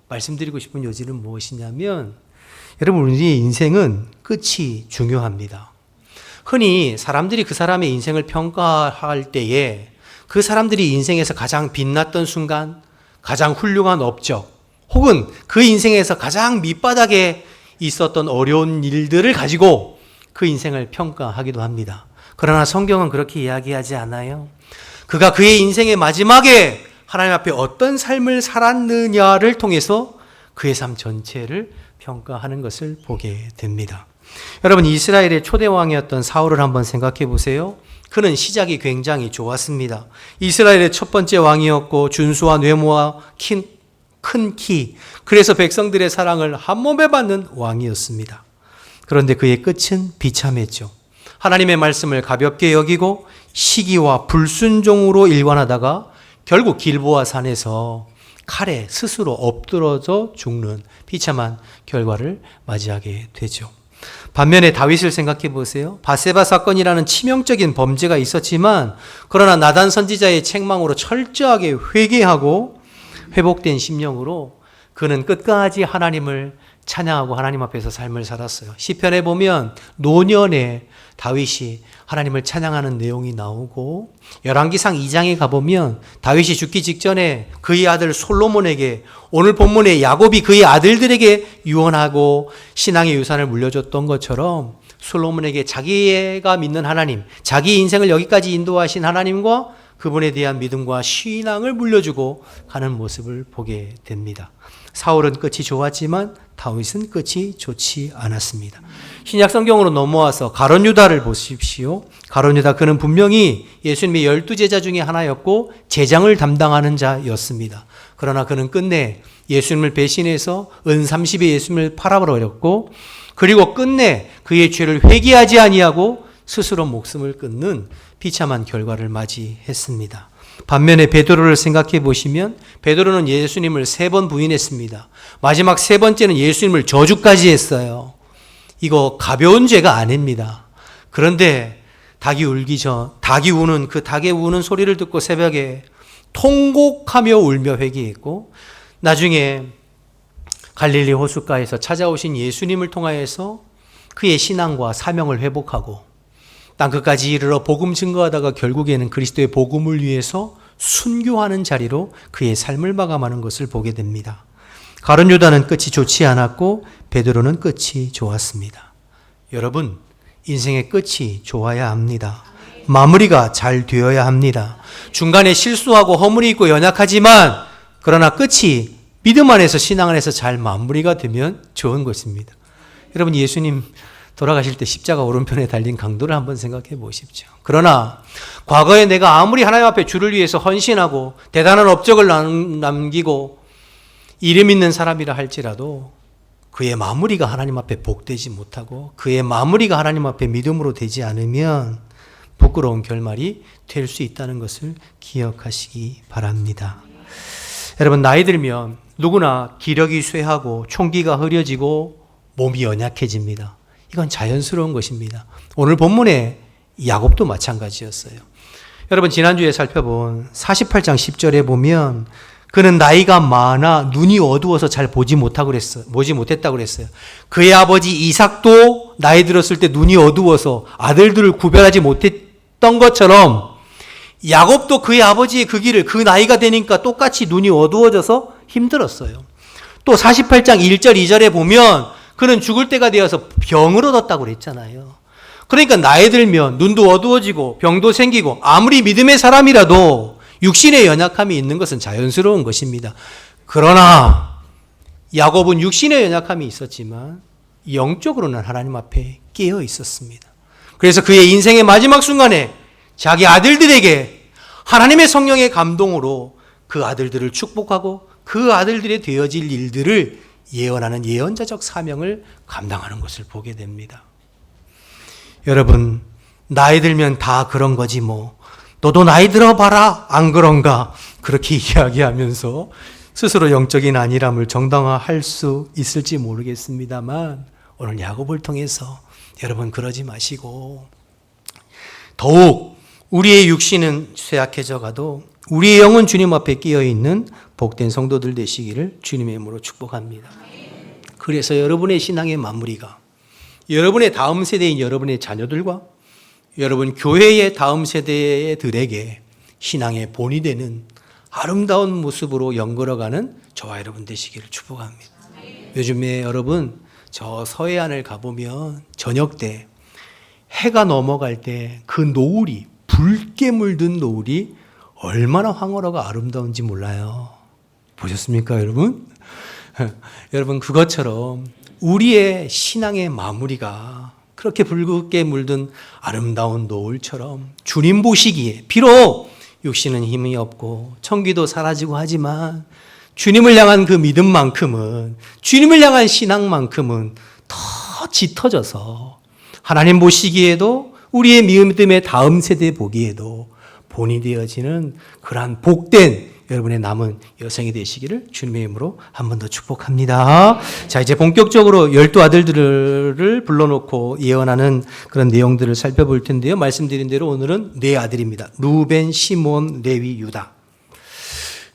말씀드리고 싶은 요지는 무엇이냐면, 여러분, 우리 인생은 끝이 중요합니다. 흔히 사람들이 그 사람의 인생을 평가할 때에 그 사람들이 인생에서 가장 빛났던 순간, 가장 훌륭한 업적, 혹은 그 인생에서 가장 밑바닥에 있었던 어려운 일들을 가지고 그 인생을 평가하기도 합니다. 그러나 성경은 그렇게 이야기하지 않아요. 그가 그의 인생의 마지막에 하나님 앞에 어떤 삶을 살았느냐를 통해서 그의 삶 전체를 평가하는 것을 보게 됩니다. 여러분, 이스라엘의 초대 왕이었던 사울을 한번 생각해 보세요. 그는 시작이 굉장히 좋았습니다. 이스라엘의 첫 번째 왕이었고 준수한 외모와 큰 키, 그래서 백성들의 사랑을 한몸에 받는 왕이었습니다. 그런데 그의 끝은 비참했죠. 하나님의 말씀을 가볍게 여기고 시기와 불순종으로 일관하다가 결국 길보아 산에서 칼에 스스로 엎드러져 죽는 비참한 결과를 맞이하게 되죠. 반면에 다윗을 생각해 보세요. 밧세바 사건이라는 치명적인 범죄가 있었지만 그러나 나단 선지자의 책망으로 철저하게 회개하고 회복된 심령으로 그는 끝까지 하나님을 찬양하고 하나님 앞에서 삶을 살았어요. 시편에 보면 노년에 다윗이 하나님을 찬양하는 내용이 나오고, 열왕기상 2장에 가보면 다윗이 죽기 직전에 그의 아들 솔로몬에게, 오늘 본문에 야곱이 그의 아들들에게 유언하고 신앙의 유산을 물려줬던 것처럼 솔로몬에게 자기가 믿는 하나님, 자기 인생을 여기까지 인도하신 하나님과 그분에 대한 믿음과 신앙을 물려주고 가는 모습을 보게 됩니다. 사울은 끝이 좋았지만 다윗은 끝이 좋지 않았습니다. 신약 성경으로 넘어와서 가룟 유다를 보십시오. 가룟 유다, 그는 분명히 예수님의 12제자 중에 하나였고 제장을 담당하는 자였습니다. 그러나 그는 끝내 예수님을 배신해서 은 30에 예수님을 팔아버렸고, 그리고 끝내 그의 죄를 회개하지 아니하고 스스로 목숨을 끊는 비참한 결과를 맞이했습니다. 반면에 베드로를 생각해 보시면 베드로는 예수님을 3번 부인했습니다. 마지막 3번째는 예수님을 저주까지 했어요. 이거 가벼운 죄가 아닙니다. 그런데 닭이 우는 그 닭의 우는 소리를 듣고 새벽에 통곡하며 울며 회개했고, 나중에 갈릴리 호숫가에서 찾아오신 예수님을 통하여서 그의 신앙과 사명을 회복하고 땅끝까지 이르러 복음 증거하다가 결국에는 그리스도의 복음을 위해서 순교하는 자리로 그의 삶을 마감하는 것을 보게 됩니다. 가룟 유다는 끝이 좋지 않았고 베드로는 끝이 좋았습니다. 여러분, 인생의 끝이 좋아야 합니다. 마무리가 잘 되어야 합니다. 중간에 실수하고 허물이 있고 연약하지만 그러나 끝이 믿음 안에서 신앙 안에서 잘 마무리가 되면 좋은 것입니다. 여러분, 예수님 돌아가실 때 십자가 오른편에 달린 강도를 한번 생각해 보십시오. 그러나 과거에 내가 아무리 하나님 앞에 주를 위해서 헌신하고 대단한 업적을 남기고 이름 있는 사람이라 할지라도 그의 마무리가 하나님 앞에 복되지 못하고 그의 마무리가 하나님 앞에 믿음으로 되지 않으면 부끄러운 결말이 될 수 있다는 것을 기억하시기 바랍니다. 여러분, 나이 들면 누구나 기력이 쇠하고 총기가 흐려지고 몸이 연약해집니다. 이건 자연스러운 것입니다. 오늘 본문에 야곱도 마찬가지였어요. 여러분, 지난주에 살펴본 48장 10절에 보면 그는 나이가 많아 눈이 어두워서 잘 보지 못했다고 그랬어요. 그의 아버지 이삭도 나이 들었을 때 눈이 어두워서 아들들을 구별하지 못했던 것처럼 야곱도 그의 아버지의 그 길을 그 나이가 되니까 똑같이 눈이 어두워져서 힘들었어요. 또 48장 1절 2절에 보면 그는 죽을 때가 되어서 병을 얻었다고 그랬잖아요. 그러니까 나이 들면 눈도 어두워지고 병도 생기고 아무리 믿음의 사람이라도 육신의 연약함이 있는 것은 자연스러운 것입니다. 그러나 야곱은 육신의 연약함이 있었지만 영적으로는 하나님 앞에 깨어 있었습니다. 그래서 그의 인생의 마지막 순간에 자기 아들들에게 하나님의 성령의 감동으로 그 아들들을 축복하고 그 아들들의 되어질 일들을 예언하는 예언자적 사명을 감당하는 것을 보게 됩니다. 여러분, 나이 들면 다 그런 거지 뭐. 너도 나이 들어봐라. 안 그런가? 그렇게 이야기하면서 스스로 영적인 안일함을 정당화할 수 있을지 모르겠습니다만 오늘 야곱을 통해서 여러분 그러지 마시고 더욱 우리의 육신은 쇠약해져 가도 우리의 영은 주님 앞에 끼어 있는 복된 성도들 되시기를 주님의 이름으로 축복합니다. 그래서 여러분의 신앙의 마무리가 여러분의 다음 세대인 여러분의 자녀들과 여러분 교회의 다음 세대들에게 신앙의 본이 되는 아름다운 모습으로 연걸어가는 저와 여러분 되시기를 축복합니다. 요즘에 여러분 저 서해안을 가보면 저녁 때 해가 넘어갈 때 그 노을이 붉게 물든 노을이 얼마나 황홀하고 아름다운지 몰라요. 보셨습니까 여러분? 여러분 그것처럼 우리의 신앙의 마무리가 그렇게 붉게 물든 아름다운 노을처럼 주님 보시기에 비록 육신은 힘이 없고 청기도 사라지고 하지만 주님을 향한 그 믿음만큼은 주님을 향한 신앙만큼은 더 짙어져서 하나님 보시기에도 우리의 믿음의 다음 세대 보기에도 본이 되어지는 그러한 복된 여러분의 남은 여생이 되시기를 주님의 이름으로 한 번 더 축복합니다. 자, 이제 본격적으로 12아들들을 불러놓고 예언하는 그런 내용들을 살펴볼 텐데요. 말씀드린 대로 오늘은 4아들입니다. 루벤, 시몬, 레위, 유다.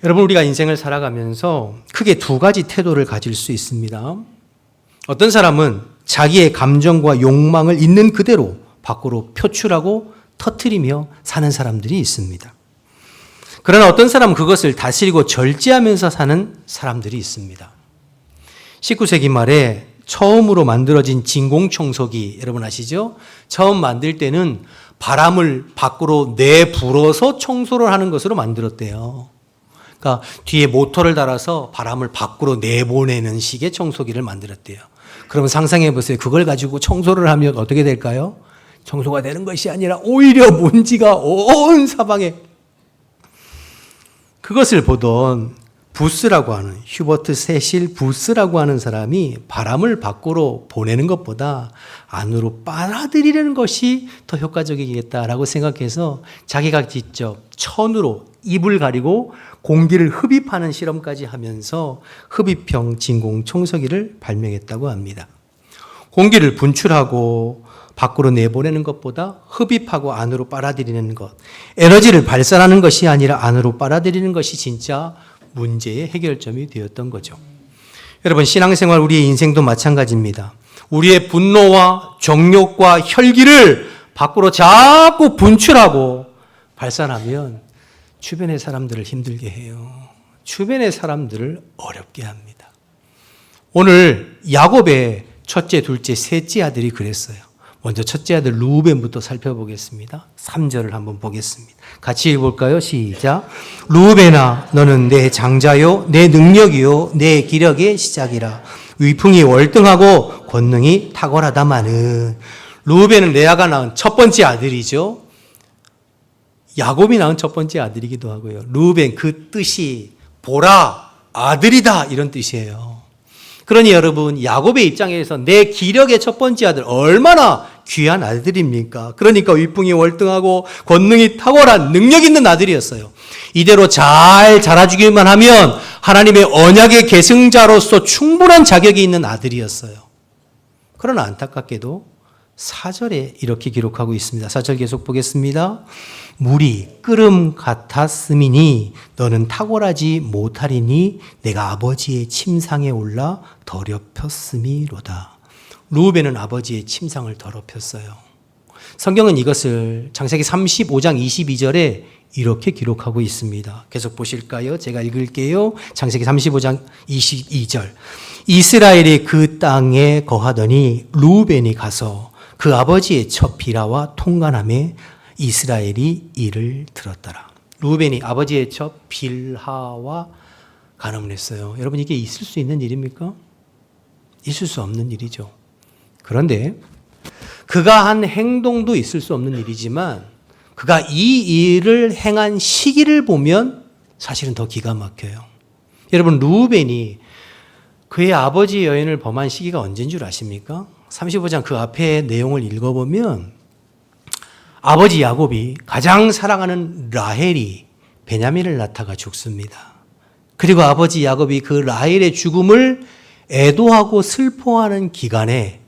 여러분 우리가 인생을 살아가면서 크게 2가지 태도를 가질 수 있습니다. 어떤 사람은 자기의 감정과 욕망을 있는 그대로 밖으로 표출하고 터뜨리며 사는 사람들이 있습니다. 그러나 어떤 사람은 그것을 다스리고 절제하면서 사는 사람들이 있습니다. 19세기 말에 처음으로 만들어진 진공청소기 여러분 아시죠? 처음 만들 때는 바람을 밖으로 내불어서 청소를 하는 것으로 만들었대요. 그러니까 뒤에 모터를 달아서 바람을 밖으로 내보내는 식의 청소기를 만들었대요. 그러면 상상해 보세요. 그걸 가지고 청소를 하면 어떻게 될까요? 청소가 되는 것이 아니라 오히려 먼지가 온 사방에. 그것을 보던 부스라고 하는 휴버트 세실 부스라고 하는 사람이 바람을 밖으로 보내는 것보다 안으로 빨아들이는 것이 더 효과적이겠다라고 생각해서 자기가 직접 천으로 입을 가리고 공기를 흡입하는 실험까지 하면서 흡입형 진공 청소기를 발명했다고 합니다. 공기를 분출하고 밖으로 내보내는 것보다 흡입하고 안으로 빨아들이는 것, 에너지를 발산하는 것이 아니라 안으로 빨아들이는 것이 진짜 문제의 해결점이 되었던 거죠. 여러분 신앙생활 우리의 인생도 마찬가지입니다. 우리의 분노와 정욕과 혈기를 밖으로 자꾸 분출하고 발산하면 주변의 사람들을 힘들게 해요. 주변의 사람들을 어렵게 합니다. 오늘 야곱의 첫째, 둘째, 셋째 아들이 그랬어요. 먼저 첫째 아들 루벤부터 살펴보겠습니다. 3절을 한번 보겠습니다. 같이 읽어볼까요? 시작. 루벤아 너는 내 장자요 내 능력이요 내 기력의 시작이라. 위풍이 월등하고 권능이 탁월하다마는. 루벤은 레아가 낳은 첫 번째 아들이죠. 야곱이 낳은 첫 번째 아들이기도 하고요. 루벤 그 뜻이 보라 아들이다 이런 뜻이에요. 그러니 여러분 야곱의 입장에서 내 기력의 첫 번째 아들 얼마나 귀한 아들입니까? 그러니까 위풍이 월등하고 권능이 탁월한 능력 있는 아들이었어요. 이대로 잘 자라주기만 하면 하나님의 언약의 계승자로서 충분한 자격이 있는 아들이었어요. 그러나 안타깝게도 4절에 이렇게 기록하고 있습니다. 4절 계속 보겠습니다. 물이 끓음 같았음이니 너는 탁월하지 못하리니 내가 아버지의 침상에 올라 더럽혔음이로다. 루벤은 아버지의 침상을 더럽혔어요. 성경은 이것을 창세기 35장 22절에 이렇게 기록하고 있습니다. 계속 보실까요? 제가 읽을게요. 창세기 35장 22절. 이스라엘이 그 땅에 거하더니 루벤이 가서 그 아버지의 첫 비라와 통간함에 이스라엘이 이를 들었더라. 루벤이 아버지의 첫 빌하와 간음을 했어요. 여러분 이게 있을 수 있는 일입니까? 있을 수 없는 일이죠. 그런데 그가 한 행동도 있을 수 없는 일이지만 그가 이 일을 행한 시기를 보면 사실은 더 기가 막혀요. 여러분 루벤이 그의 아버지 여인을 범한 시기가 언제인 줄 아십니까? 35장 그 앞에 내용을 읽어보면 아버지 야곱이 가장 사랑하는 라헬이 베냐민을 낳다가 죽습니다. 그리고 아버지 야곱이 그 라헬의 죽음을 애도하고 슬퍼하는 기간에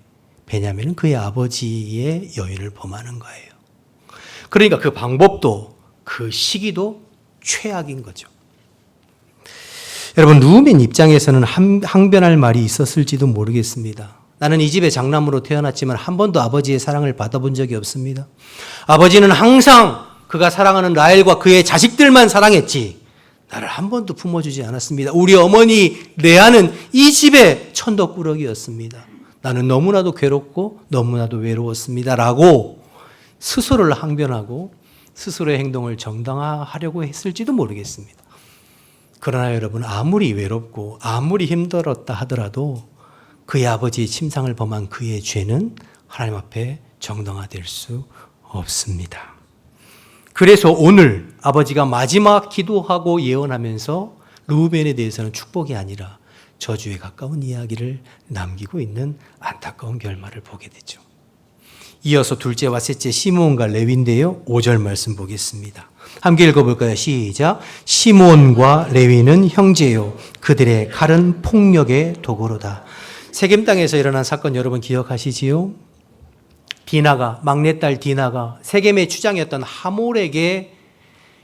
베냐민은 그의 아버지의 여인을 범하는 거예요. 그러니까 그 방법도 그 시기도 최악인 거죠. 여러분, 루벤 입장에서는 항변할 말이 있었을지도 모르겠습니다. 나는 이 집의 장남으로 태어났지만 한 번도 아버지의 사랑을 받아본 적이 없습니다. 아버지는 항상 그가 사랑하는 라헬과 그의 자식들만 사랑했지 나를 한 번도 품어주지 않았습니다. 우리 어머니 레아는 이 집의 천덕꾸러기였습니다. 나는 너무나도 괴롭고 너무나도 외로웠습니다. 라고 스스로를 항변하고 스스로의 행동을 정당화하려고 했을지도 모르겠습니다. 그러나 여러분, 아무리 외롭고 아무리 힘들었다 하더라도 그의 아버지의 침상을 범한 그의 죄는 하나님 앞에 정당화될 수 없습니다. 그래서 오늘 아버지가 마지막 기도하고 예언하면서 르우벤에 대해서는 축복이 아니라 저주에 가까운 이야기를 남기고 있는 안타까운 결말을 보게 되죠. 이어서 둘째와 셋째 시므온과 레위인데요. 5절 말씀 보겠습니다. 함께 읽어볼까요? 시작. 시므온과 레위는 형제요, 그들의 칼은 폭력의 도구로다. 세겜 땅에서 일어난 사건 여러분 기억하시지요? 디나가, 막내딸 디나가 세겜의 추장이었던 하몰에게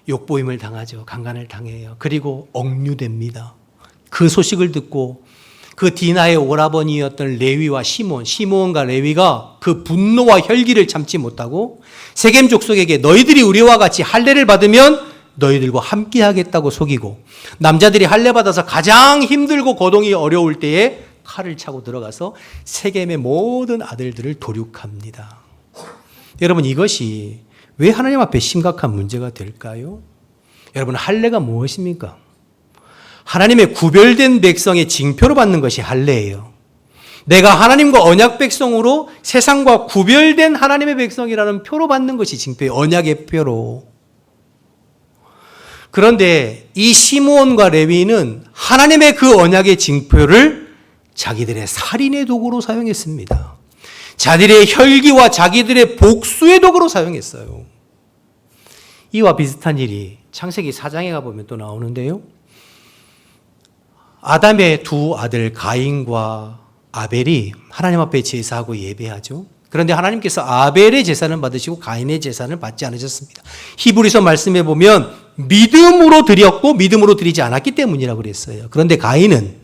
욕보임을 당하죠. 강간을 당해요. 그리고 억류됩니다. 그 소식을 듣고 그 디나의 오라버니였던 레위와 시므온과 레위가 그 분노와 혈기를 참지 못하고 세겜 족속에게 너희들이 우리와 같이 할례를 받으면 너희들과 함께 하겠다고 속이고, 남자들이 할례 받아서 가장 힘들고 거동이 어려울 때에 칼을 차고 들어가서 세겜의 모든 아들들을 도륙합니다. 여러분, 이것이 왜 하나님 앞에 심각한 문제가 될까요? 여러분, 할례가 무엇입니까? 하나님의 구별된 백성의 징표로 받는 것이 할례예요. 내가 하나님과 언약 백성으로 세상과 구별된 하나님의 백성이라는 표로 받는 것이 징표예요. 언약의 표로. 그런데 이 시므온과 레위는 하나님의 그 언약의 징표를 자기들의 살인의 도구로 사용했습니다. 자기들의 혈기와 자기들의 복수의 도구로 사용했어요. 이와 비슷한 일이 창세기 4장에 가보면 또 나오는데요. 아담의 두 아들 가인과 아벨이 하나님 앞에 제사하고 예배하죠. 그런데 하나님께서 아벨의 제사는 받으시고 가인의 제사는 받지 않으셨습니다. 히브리서 말씀에 보면 믿음으로 드렸고 믿음으로 드리지 않았기 때문이라고 그랬어요. 그런데 가인은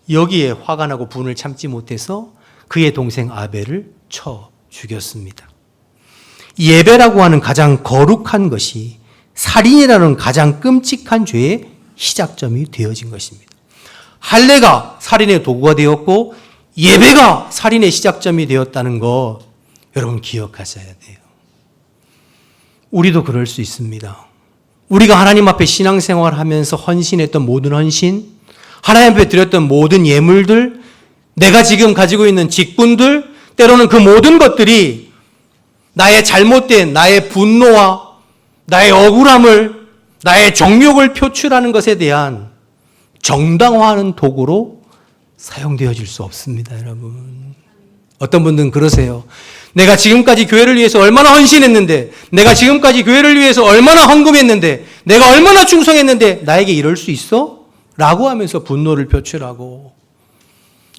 여기에 화가 나고 분을 참지 못해서 그의 동생 아벨을 쳐 죽였습니다. 예배라고 하는 가장 거룩한 것이 살인이라는 가장 끔찍한 죄의 시작점이 되어진 것입니다. 할례가 살인의 도구가 되었고 예배가 살인의 시작점이 되었다는 거 여러분 기억하셔야 돼요. 우리도 그럴 수 있습니다. 우리가 하나님 앞에 신앙생활 하면서 헌신했던 모든 헌신, 하나님 앞에 드렸던 모든 예물들, 내가 지금 가지고 있는 직분들, 때로는 그 모든 것들이 나의 잘못된 나의 분노와 나의 억울함을, 나의 정욕을 표출하는 것에 대한 정당화하는 도구로 사용되어질 수 없습니다, 여러분. 어떤 분들은 그러세요. 내가 지금까지 교회를 위해서 얼마나 헌신했는데, 내가 지금까지 교회를 위해서 얼마나 헌금했는데, 내가 얼마나 충성했는데 나에게 이럴 수 있어? 라고 하면서 분노를 표출하고,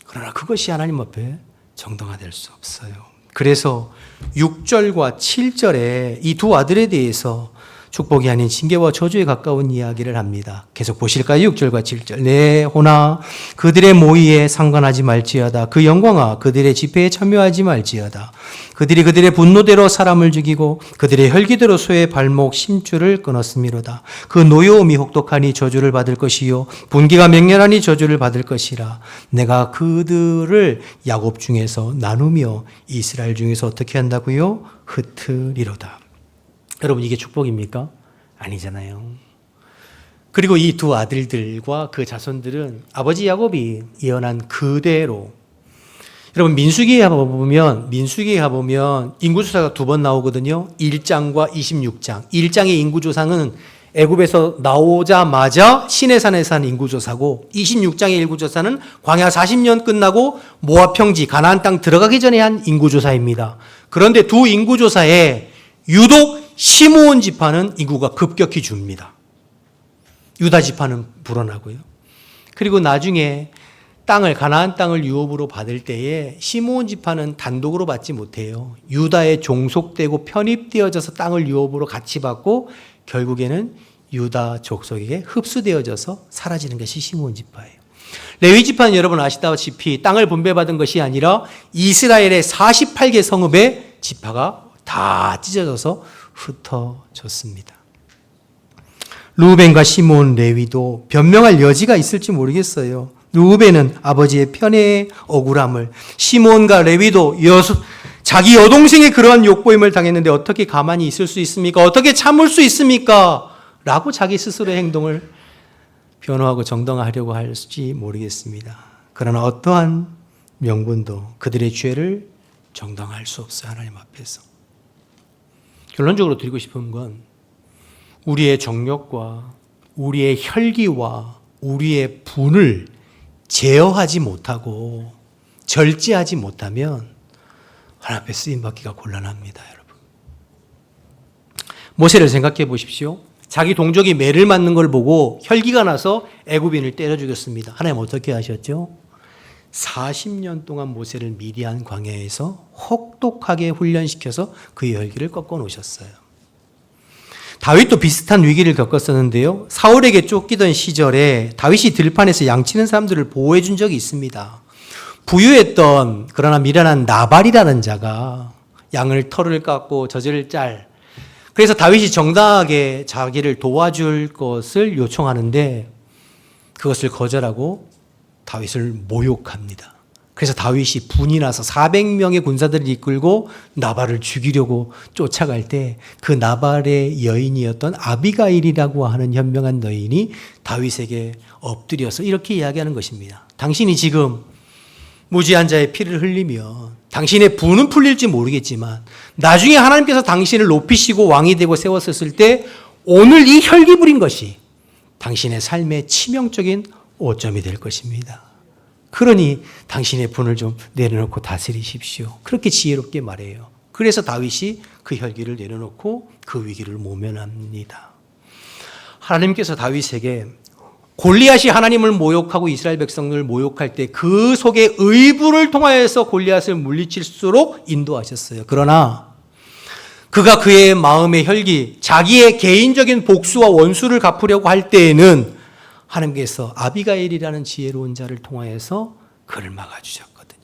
그러나 그것이 하나님 앞에 정당화될 수 없어요. 그래서 6절과 7절에 이 두 아들에 대해서 축복이 아닌 징계와 저주에 가까운 이야기를 합니다. 계속 보실까요? 6절과 7절. 내 호나 그들의 모의에 상관하지 말지어다. 그 영광아 그들의 집회에 참여하지 말지어다. 그들이 그들의 분노대로 사람을 죽이고 그들의 혈기대로 소의 발목 심줄을 끊었음이로다. 그 노여움이 혹독하니 저주를 받을 것이요 분기가 맹렬하니 저주를 받을 것이라. 내가 그들을 야곱 중에서 나누며 이스라엘 중에서 어떻게 한다고요? 흩으리로다. 여러분, 이게 축복입니까? 아니잖아요. 그리고 이 두 아들들과 그 자손들은 아버지 야곱이 예언한 그대로, 여러분 민수기에 가보면 인구조사가 두 번 나오거든요. 1장과 26장. 1장의 인구조사는 애굽에서 나오자마자 시내산에서 한 인구조사고, 26장의 인구조사는 광야 40년 끝나고 모압 평지 가나안 땅 들어가기 전에 한 인구조사입니다. 그런데 두 인구조사에 유독 시므온 지파는 인구가 급격히 줍니다. 유다 지파는 불어나고요. 그리고 나중에 가나안 땅을 유업으로 받을 때에 시므온 지파는 단독으로 받지 못해요. 유다에 종속되고 편입되어져서 땅을 유업으로 같이 받고 결국에는 유다 족속에게 흡수되어져서 사라지는 것이 시므온 지파예요. 레위 지파는 여러분 아시다시피 땅을 분배받은 것이 아니라 이스라엘의 48개 성읍의 지파가 다 찢어져서 흩어졌습니다. 루벤과 시므온, 레위도 변명할 여지가 있을지 모르겠어요. 루벤은 아버지의 편애의 억울함을, 시므온과 레위도 자기 여동생의 그러한 욕보임을 당했는데 어떻게 가만히 있을 수 있습니까? 어떻게 참을 수 있습니까? 라고 자기 스스로의 행동을 변호하고 정당화하려고 할지 모르겠습니다. 그러나 어떠한 명분도 그들의 죄를 정당화할 수 없어요. 하나님 앞에서. 결론적으로 드리고 싶은 건 우리의 정욕과 우리의 혈기와 우리의 분을 제어하지 못하고 절제하지 못하면 하나님 앞에 쓰임받기가 곤란합니다. 여러분. 모세를 생각해 보십시오. 자기 동족이 매를 맞는 걸 보고 혈기가 나서 애굽인을 때려 죽였습니다. 하나님 어떻게 하셨죠? 40년 동안 모세를 미디안 광야에서 혹독하게 훈련시켜서 그의 혈기를 꺾어 놓으셨어요. 다윗도 비슷한 위기를 겪었었는데요. 사울에게 쫓기던 시절에 다윗이 들판에서 양치는 사람들을 보호해 준 적이 있습니다. 부유했던 그러나 미련한 나발이라는 자가 양을 털을 깎고 젖을 그래서 다윗이 정당하게 자기를 도와줄 것을 요청하는데 그것을 거절하고 다윗을 모욕합니다. 그래서 다윗이 분이 나서 400명의 군사들을 이끌고 나발을 죽이려고 쫓아갈 때 그 나발의 여인이었던 아비가일이라고 하는 현명한 여인이 다윗에게 엎드려서 이렇게 이야기하는 것입니다. 당신이 지금 무지한 자의 피를 흘리면 당신의 분은 풀릴지 모르겠지만 나중에 하나님께서 당신을 높이시고 왕이 되고 세웠었을 때 오늘 이 혈기 부린 것이 당신의 삶의 치명적인 오점이 될 것입니다. 그러니 당신의 분을 좀 내려놓고 다스리십시오. 그렇게 지혜롭게 말해요. 그래서 다윗이 그 혈기를 내려놓고 그 위기를 모면합니다. 하나님께서 다윗에게 골리앗이 하나님을 모욕하고 이스라엘 백성을 모욕할 때 그 속에 의분을 통하여서 골리앗을 물리칠수록 인도하셨어요. 그러나 그가 그의 마음의 혈기, 자기의 개인적인 복수와 원수를 갚으려고 할 때에는 하나님께서 아비가일이라는 지혜로운 자를 통하여서 그를 막아주셨거든요.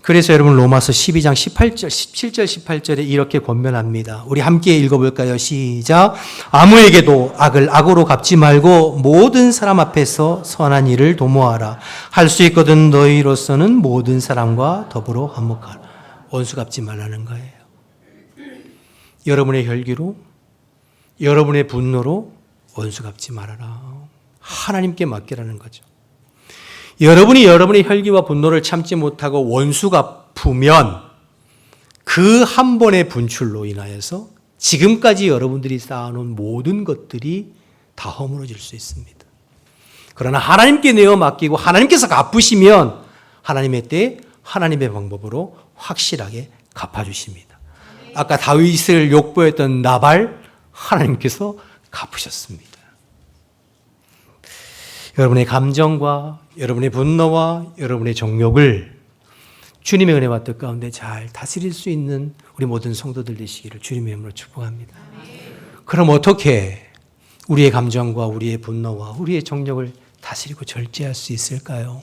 그래서 여러분 로마서 12장 17절 18절에 이렇게 권면합니다. 우리 함께 읽어볼까요? 시작. 아무에게도 악을 악으로 갚지 말고 모든 사람 앞에서 선한 일을 도모하라. 할 수 있거든 너희로서는 모든 사람과 더불어 화목하라. 원수 갚지 말라는 거예요. 여러분의 혈기로, 여러분의 분노로 원수 갚지 말아라. 하나님께 맡기라는 거죠. 여러분이 여러분의 혈기와 분노를 참지 못하고 원수 갚으면 그 한 번의 분출로 인하여서 지금까지 여러분들이 쌓아놓은 모든 것들이 다 허물어질 수 있습니다. 그러나 하나님께 내어 맡기고 하나님께서 갚으시면 하나님의 때에 하나님의 방법으로 확실하게 갚아주십니다. 아까 다윗을 욕보했던 나발 하나님께서 갚으셨습니다. 여러분의 감정과 여러분의 분노와 여러분의 정욕을 주님의 은혜와 뜻 가운데 잘 다스릴 수 있는 우리 모든 성도들 되시기를 주님의 이름으로 축복합니다. 그럼 어떻게 우리의 감정과 우리의 분노와 우리의 정욕을 다스리고 절제할 수 있을까요?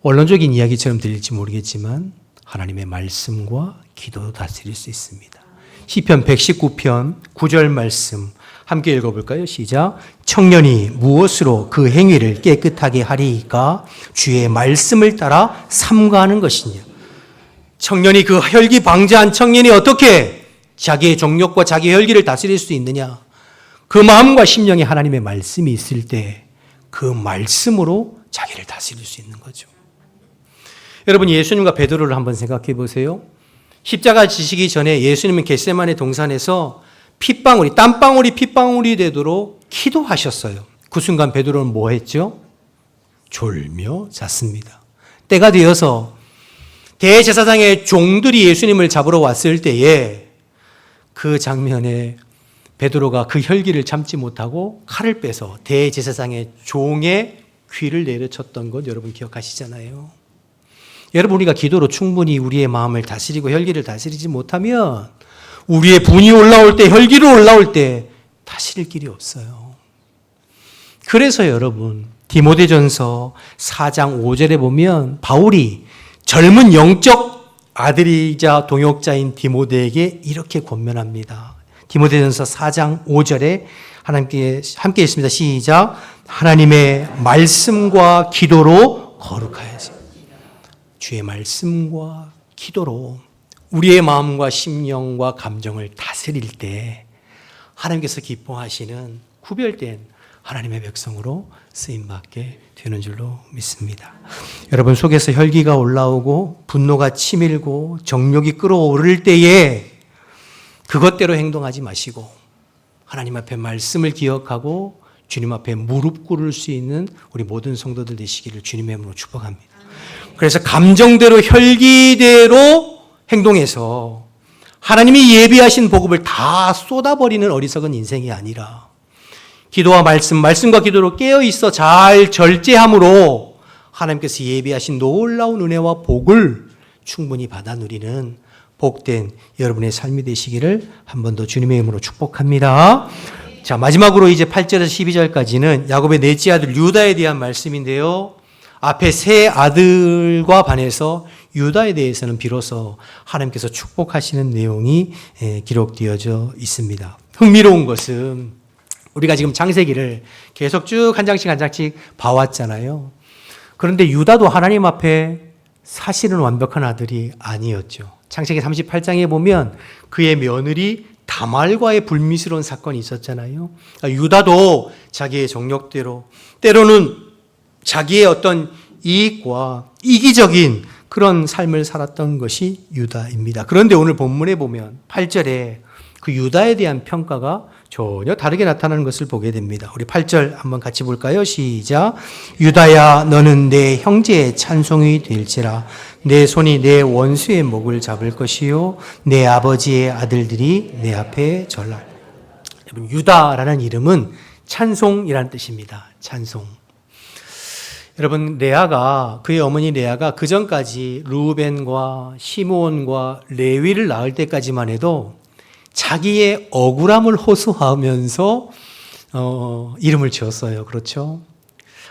원론적인 이야기처럼 들릴지 모르겠지만 하나님의 말씀과 기도도 다스릴 수 있습니다. 시편 119편 9절 말씀 함께 읽어볼까요? 시작. 청년이 무엇으로 그 행위를 깨끗하게 하리이까? 주의 말씀을 따라 삼가하는 것이냐. 청년이 그 혈기 방자한 청년이 어떻게 자기의 정욕과 자기의 혈기를 다스릴 수 있느냐? 그 마음과 심령에 하나님의 말씀이 있을 때 그 말씀으로 자기를 다스릴 수 있는 거죠. 여러분 예수님과 베드로를 한번 생각해 보세요. 십자가 지시기 전에 예수님은 겟세마네 동산에서 땀방울이 핏방울이 되도록 기도하셨어요. 그 순간 베드로는 뭐 했죠? 졸며 잤습니다. 때가 되어서 대제사장의 종들이 예수님을 잡으러 왔을 때에 그 장면에 베드로가 그 혈기를 참지 못하고 칼을 빼서 대제사장의 종의 귀를 내려쳤던 것 여러분 기억하시잖아요. 여러분, 우리가 기도로 충분히 우리의 마음을 다스리고 혈기를 다스리지 못하면 우리의 분이 올라올 때, 혈기로 올라올 때 다스릴 길이 없어요. 그래서 여러분, 디모데전서 4장 5절에 보면 바울이 젊은 영적 아들이자 동역자인 디모데에게 이렇게 권면합니다. 디모데전서 4장 5절에 함께 읽습니다. 시작. 하나님의 말씀과 기도로 거룩하여지. 주의 말씀과 기도로 우리의 마음과 심령과 감정을 다스릴 때 하나님께서 기뻐하시는 구별된 하나님의 백성으로 쓰임받게 되는 줄로 믿습니다. 여러분 속에서 혈기가 올라오고 분노가 치밀고 정욕이 끌어오를 때에 그것대로 행동하지 마시고 하나님 앞에 말씀을 기억하고 주님 앞에 무릎 꿇을 수 있는 우리 모든 성도들 되시기를 주님의 이름으로 축복합니다. 그래서 감정대로 혈기대로 행동해서 하나님이 예비하신 복음을 다 쏟아버리는 어리석은 인생이 아니라 기도와 말씀과 기도로 깨어있어 잘 절제함으로 하나님께서 예비하신 놀라운 은혜와 복을 충분히 받아 누리는 복된 여러분의 삶이 되시기를 한 번 더 주님의 이름으로 축복합니다. 자, 마지막으로 이제 8절에서 12절까지는 야곱의 넷째 아들 유다에 대한 말씀인데요. 앞에 세 아들과 반해서 유다에 대해서는 비로소 하나님께서 축복하시는 내용이 기록되어져 있습니다. 흥미로운 것은 우리가 지금 창세기를 계속 쭉 한 장씩 한 장씩 봐왔잖아요. 그런데 유다도 하나님 앞에 사실은 완벽한 아들이 아니었죠. 창세기 38장에 보면 그의 며느리 다말과의 불미스러운 사건이 있었잖아요. 유다도 자기의 정욕대로 때로는 자기의 어떤 이익과 이기적인 그런 삶을 살았던 것이 유다입니다. 그런데 오늘 본문에 보면 8절에 그 유다에 대한 평가가 전혀 다르게 나타나는 것을 보게 됩니다. 우리 8절 한번 같이 볼까요? 시작. 유다야 너는 내 형제의 찬송이 될지라 내 손이 내 원수의 목을 잡을 것이요 내 아버지의 아들들이 내 앞에 절랄. 여러분, 유다라는 이름은 찬송이라는 뜻입니다. 찬송. 여러분, 레아가, 그의 어머니 레아가 그 전까지 루벤과 시므온과 레위를 낳을 때까지만 해도 자기의 억울함을 호소하면서 이름을 지었어요. 그렇죠?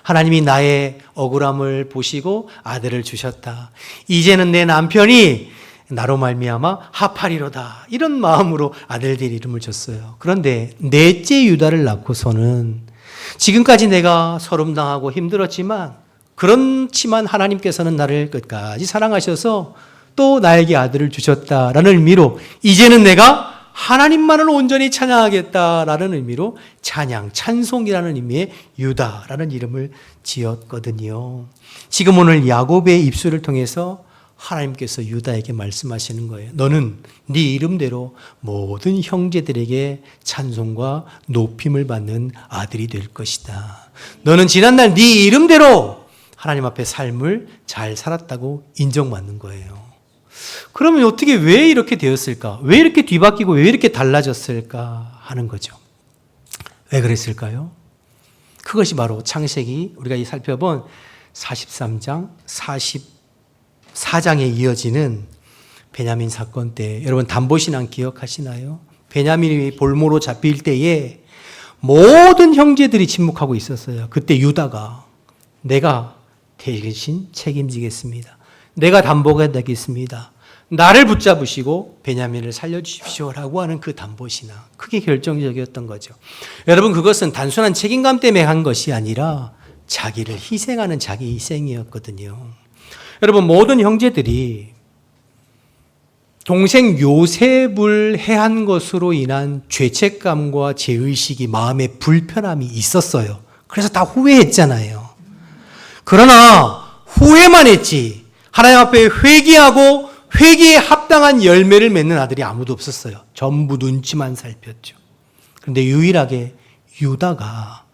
하나님이 나의 억울함을 보시고 아들을 주셨다. 이제는 내 남편이 나로 말미암아 하파리로다. 이런 마음으로 아들들 이름을 줬어요. 그런데 넷째 유다를 낳고서는 지금까지 내가 서름당하고 힘들었지만 그렇지만 하나님께서는 나를 끝까지 사랑하셔서 또 나에게 아들을 주셨다라는 의미로 이제는 내가 하나님만을 온전히 찬양하겠다라는 의미로 찬양, 찬송이라는 의미의 유다라는 이름을 지었거든요. 지금 오늘 야곱의 입술을 통해서 하나님께서 유다에게 말씀하시는 거예요. 너는 네 이름대로 모든 형제들에게 찬송과 높임을 받는 아들이 될 것이다. 너는 지난날 네 이름대로 하나님 앞에 삶을 잘 살았다고 인정받는 거예요. 그러면 어떻게 왜 이렇게 되었을까? 왜 이렇게 뒤바뀌고 왜 이렇게 달라졌을까 하는 거죠. 왜 그랬을까요? 그것이 바로 창세기 우리가 살펴본 43장, 44장에 이어지는 베냐민 사건 때 여러분 단보신앙 기억하시나요? 베냐민이 볼모로 잡힐 때에 모든 형제들이 침묵하고 있었어요. 그때 유다가 내가 대신 책임지겠습니다. 내가 담보가 되겠습니다. 나를 붙잡으시고 베냐민을 살려주십시오라고 하는 그 담보신앙. 그게 결정적이었던 거죠. 여러분, 그것은 단순한 책임감 때문에 한 것이 아니라 자기를 희생하는 자기 희생이었거든요. 여러분, 모든 형제들이 동생 요셉을 해한 것으로 인한 죄책감과 죄의식이 마음에 불편함이 있었어요. 그래서 다 후회했잖아요. 그러나 후회만 했지 하나님 앞에 회개하고 회개에 합당한 열매를 맺는 아들이 아무도 없었어요. 전부 눈치만 살폈죠. 그런데 유일하게 유다가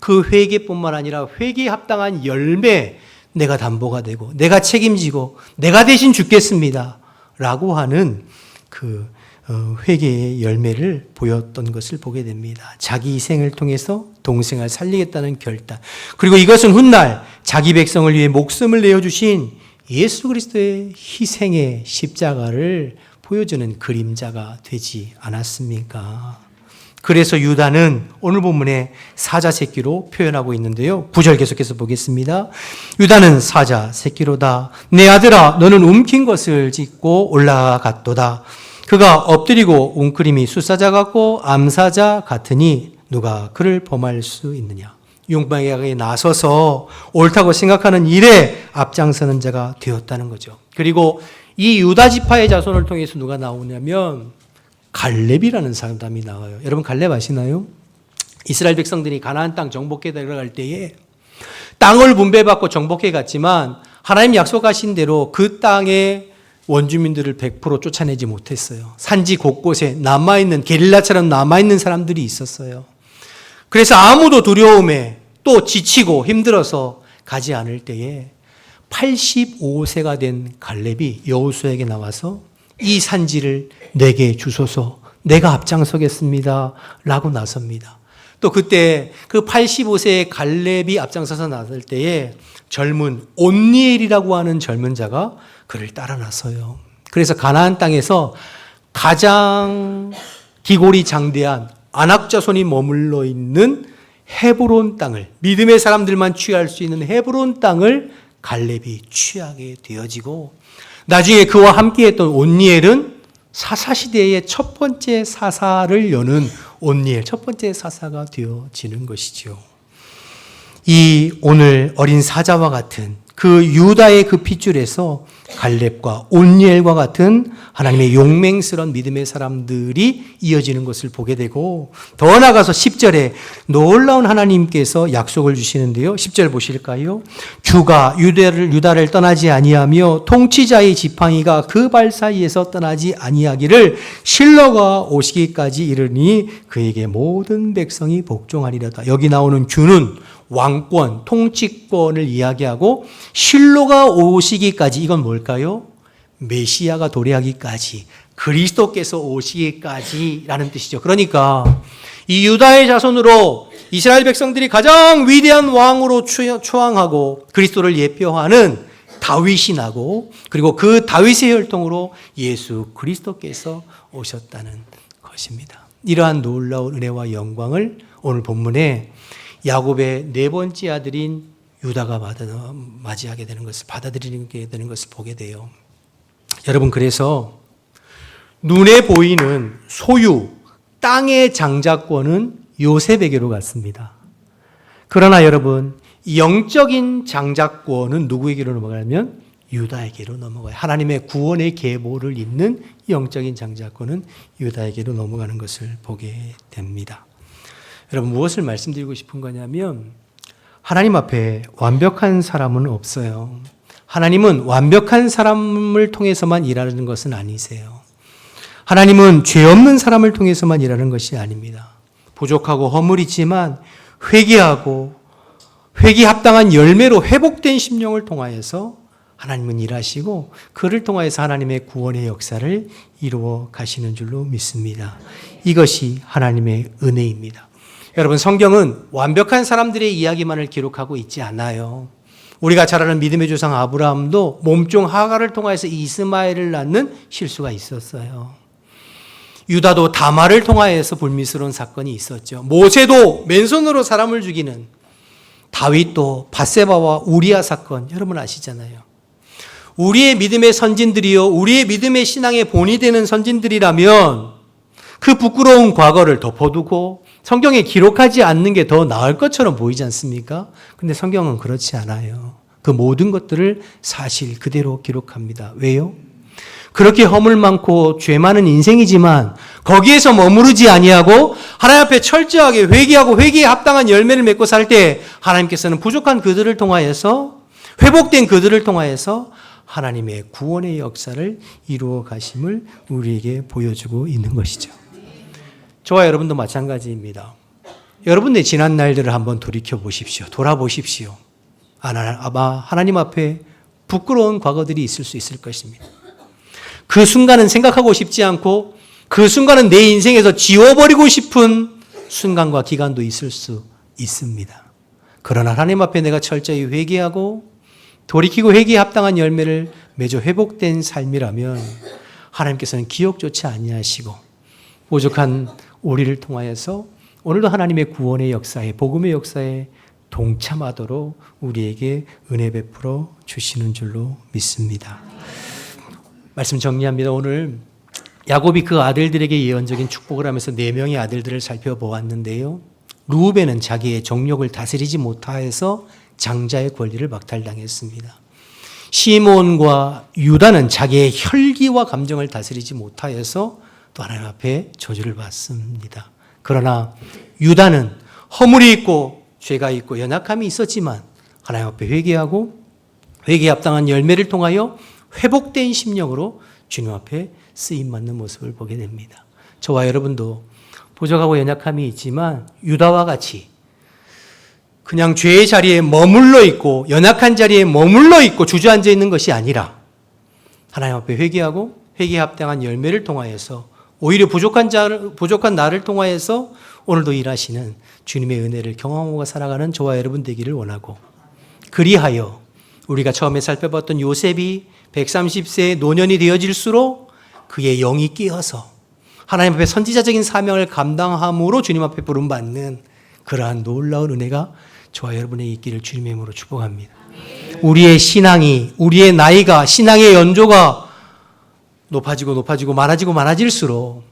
그 회개뿐만 아니라 회개에 합당한 열매, 내가 담보가 되고 내가 책임지고 내가 대신 죽겠습니다 라고 하는 그 회개의 열매를 보였던 것을 보게 됩니다. 자기 희생을 통해서 동생을 살리겠다는 결단, 그리고 이것은 훗날 자기 백성을 위해 목숨을 내어주신 예수 그리스도의 희생의 십자가를 보여주는 그림자가 되지 않았습니까? 그래서 유다는 오늘 본문에 사자 새끼로 표현하고 있는데요. 9절 계속해서 보겠습니다. 유다는 사자 새끼로다. 내 아들아, 너는 움킨 것을 짓고 올라갔도다. 그가 엎드리고 웅크림이 수사자 같고 암사자 같으니 누가 그를 범할 수 있느냐. 용방하게 나서서 옳다고 생각하는 일에 앞장서는 자가 되었다는 거죠. 그리고 이 유다 지파의 자손을 통해서 누가 나오냐면 갈렙이라는 사람이 나와요. 여러분 갈렙 아시나요? 이스라엘 백성들이 가나안 땅 정복해 들어갈 때에 땅을 분배받고 정복해 갔지만 하나님 약속하신 대로 그 땅에 원주민들을 100% 쫓아내지 못했어요. 산지 곳곳에 남아있는, 게릴라처럼 남아있는 사람들이 있었어요. 그래서 아무도 두려움에 또 지치고 힘들어서 가지 않을 때에 85세가 된 갈렙이 여호수아에게 나와서 이 산지를 내게 주소서, 내가 앞장서겠습니다 라고 나섭니다. 또 그때 그 85세의 갈렙이 앞장서서 나설 때에 젊은 온니엘이라고 하는 젊은 자가 그를 따라 나서요. 그래서 가나안 땅에서 가장 기골이 장대한 아낙 자손이 머물러 있는 헤브론 땅을, 믿음의 사람들만 취할 수 있는 헤브론 땅을 갈렙이 취하게 되어지고, 나중에 그와 함께했던 온니엘은 사사시대의 첫 번째 사사를 여는 온니엘, 첫 번째 사사가 되어지는 것이죠. 이 오늘 어린 사자와 같은 그 유다의 그 핏줄에서 갈렙과 온니엘과 같은 하나님의 용맹스러운 믿음의 사람들이 이어지는 것을 보게 되고, 더 나아가서 10절에 놀라운 하나님께서 약속을 주시는데요. 10절 보실까요? 주가 유다를 떠나지 아니하며 통치자의 지팡이가 그 발 사이에서 떠나지 아니하기를 실로가 오시기까지 이르니 그에게 모든 백성이 복종하리로다. 여기 나오는 주는 왕권, 통치권을 이야기하고, 실로가 오시기까지, 이건 뭘까요? 메시아가 도래하기까지, 그리스도께서 오시기까지라는 뜻이죠. 그러니까 이 유다의 자손으로 이스라엘 백성들이 가장 위대한 왕으로 초항하고 그리스도를 예표하는 다윗이 나고, 그리고 그 다윗의 혈통으로 예수 그리스도께서 오셨다는 것입니다. 이러한 놀라운 은혜와 영광을 오늘 본문에 야곱의 네 번째 아들인 유다가 맞이하게 되는 것을, 받아들이게 되는 것을 보게 돼요. 여러분, 그래서 눈에 보이는 소유, 땅의 장자권은 요셉에게로 갔습니다. 그러나 여러분, 영적인 장자권은 누구에게로 넘어가냐면 유다에게로 넘어가요. 하나님의 구원의 계보를 잇는 영적인 장자권은 유다에게로 넘어가는 것을 보게 됩니다. 여러분, 무엇을 말씀드리고 싶은 거냐면 하나님 앞에 완벽한 사람은 없어요. 하나님은 완벽한 사람을 통해서만 일하는 것은 아니세요. 하나님은 죄 없는 사람을 통해서만 일하는 것이 아닙니다. 부족하고 허물이 있지만 회개하고 회개 합당한 열매로 회복된 심령을 통하여서 하나님은 일하시고, 그를 통하여서 하나님의 구원의 역사를 이루어 가시는 줄로 믿습니다. 이것이 하나님의 은혜입니다. 여러분, 성경은 완벽한 사람들의 이야기만을 기록하고 있지 않아요. 우리가 잘 아는 믿음의 조상 아브라함도 몸종 하갈을 통해서 이스마엘을 낳는 실수가 있었어요. 유다도 다말을 통하여서 불미스러운 사건이 있었죠. 모세도 맨손으로 사람을 죽이는, 다윗도 밧세바와 우리아 사건, 여러분 아시잖아요. 우리의 믿음의 선진들이요, 우리의 믿음의 신앙의 본이 되는 선진들이라면 그 부끄러운 과거를 덮어두고 성경에 기록하지 않는 게 더 나을 것처럼 보이지 않습니까? 근데 성경은 그렇지 않아요. 그 모든 것들을 사실 그대로 기록합니다. 왜요? 그렇게 허물 많고 죄 많은 인생이지만 거기에서 머무르지 아니하고 하나님 앞에 철저하게 회개하고 회개에 합당한 열매를 맺고 살 때 하나님께서는 부족한 그들을 통하여서, 회복된 그들을 통하여서 하나님의 구원의 역사를 이루어 가심을 우리에게 보여주고 있는 것이죠. 저와 여러분도 마찬가지입니다. 여러분의 지난 날들을 한번 돌이켜 보십시오. 돌아보십시오. 아마 하나님 앞에 부끄러운 과거들이 있을 수 있을 것입니다. 그 순간은 생각하고 싶지 않고 그 순간은 내 인생에서 지워버리고 싶은 순간과 기간도 있을 수 있습니다. 그러나 하나님 앞에 내가 철저히 회개하고 돌이키고 회개에 합당한 열매를 맺어 회복된 삶이라면 하나님께서는 기억조차 아니하시고 부족한 우리를 통하여서 오늘도 하나님의 구원의 역사에 복음의 역사에 동참하도록 우리에게 은혜 베풀어 주시는 줄로 믿습니다. 말씀 정리합니다. 오늘 야곱이 그 아들들에게 예언적인 축복을 하면서 4명의 아들들을 살펴보았는데요. 루벤은 자기의 정욕을 다스리지 못하여서 장자의 권리를 박탈당했습니다. 시몬과 유다는 자기의 혈기와 감정을 다스리지 못하여서 또 하나님 앞에 저주를 받습니다. 그러나 유다는 허물이 있고 죄가 있고 연약함이 있었지만 하나님 앞에 회개하고 회개에 합당한 열매를 통하여 회복된 심령으로 주님 앞에 쓰임받는 모습을 보게 됩니다. 저와 여러분도 부족하고 연약함이 있지만 유다와 같이 그냥 죄의 자리에 머물러 있고 연약한 자리에 머물러 있고 주저앉아 있는 것이 아니라 하나님 앞에 회개하고 회개에 합당한 열매를 통하여서 오히려 부족한 나를 통하여서 오늘도 일하시는 주님의 은혜를 경험하고 살아가는 저와 여러분 되기를 원하고, 그리하여 우리가 처음에 살펴봤던 요셉이 130세의 노년이 되어질수록 그의 영이 깨어서 하나님 앞에 선지자적인 사명을 감당함으로 주님 앞에 부름받는 그러한 놀라운 은혜가 저와 여러분의 있기를 주님의 이름으로 축복합니다. 우리의 신앙이, 우리의 나이가, 신앙의 연조가 높아지고 많아질수록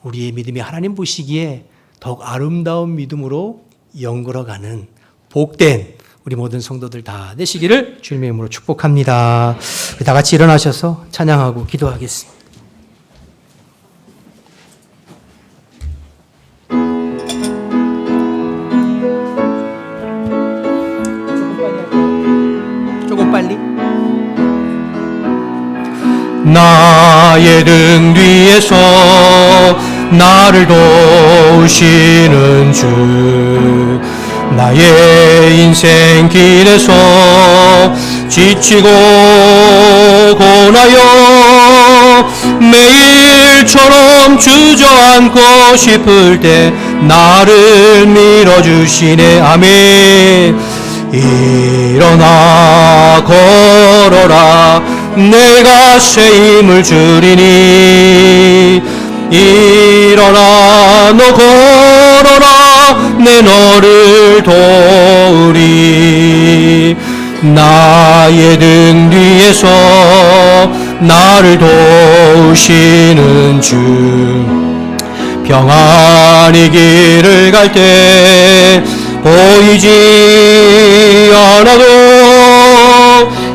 우리의 믿음이 하나님 보시기에 더욱 아름다운 믿음으로 연걸어가는 복된 우리 모든 성도들 다 되시기를 주님의 이름으로 축복합니다. 다 같이 일어나셔서 찬양하고 기도하겠습니다. 조금 빨리. 나의 등 뒤에서 나를 도우시는 주, 나의 인생 길에서 지치고 고나여 매일처럼 주저앉고 싶을 때 나를 밀어주시네. 아멘. 일어나 걸어라, 내가 새 힘을 주리니. 일어나 너 걸어라, 내 너를 도우리. 나의 등 뒤에서 나를 도우시는 주, 평안히 길을 갈 때 보이지 않아도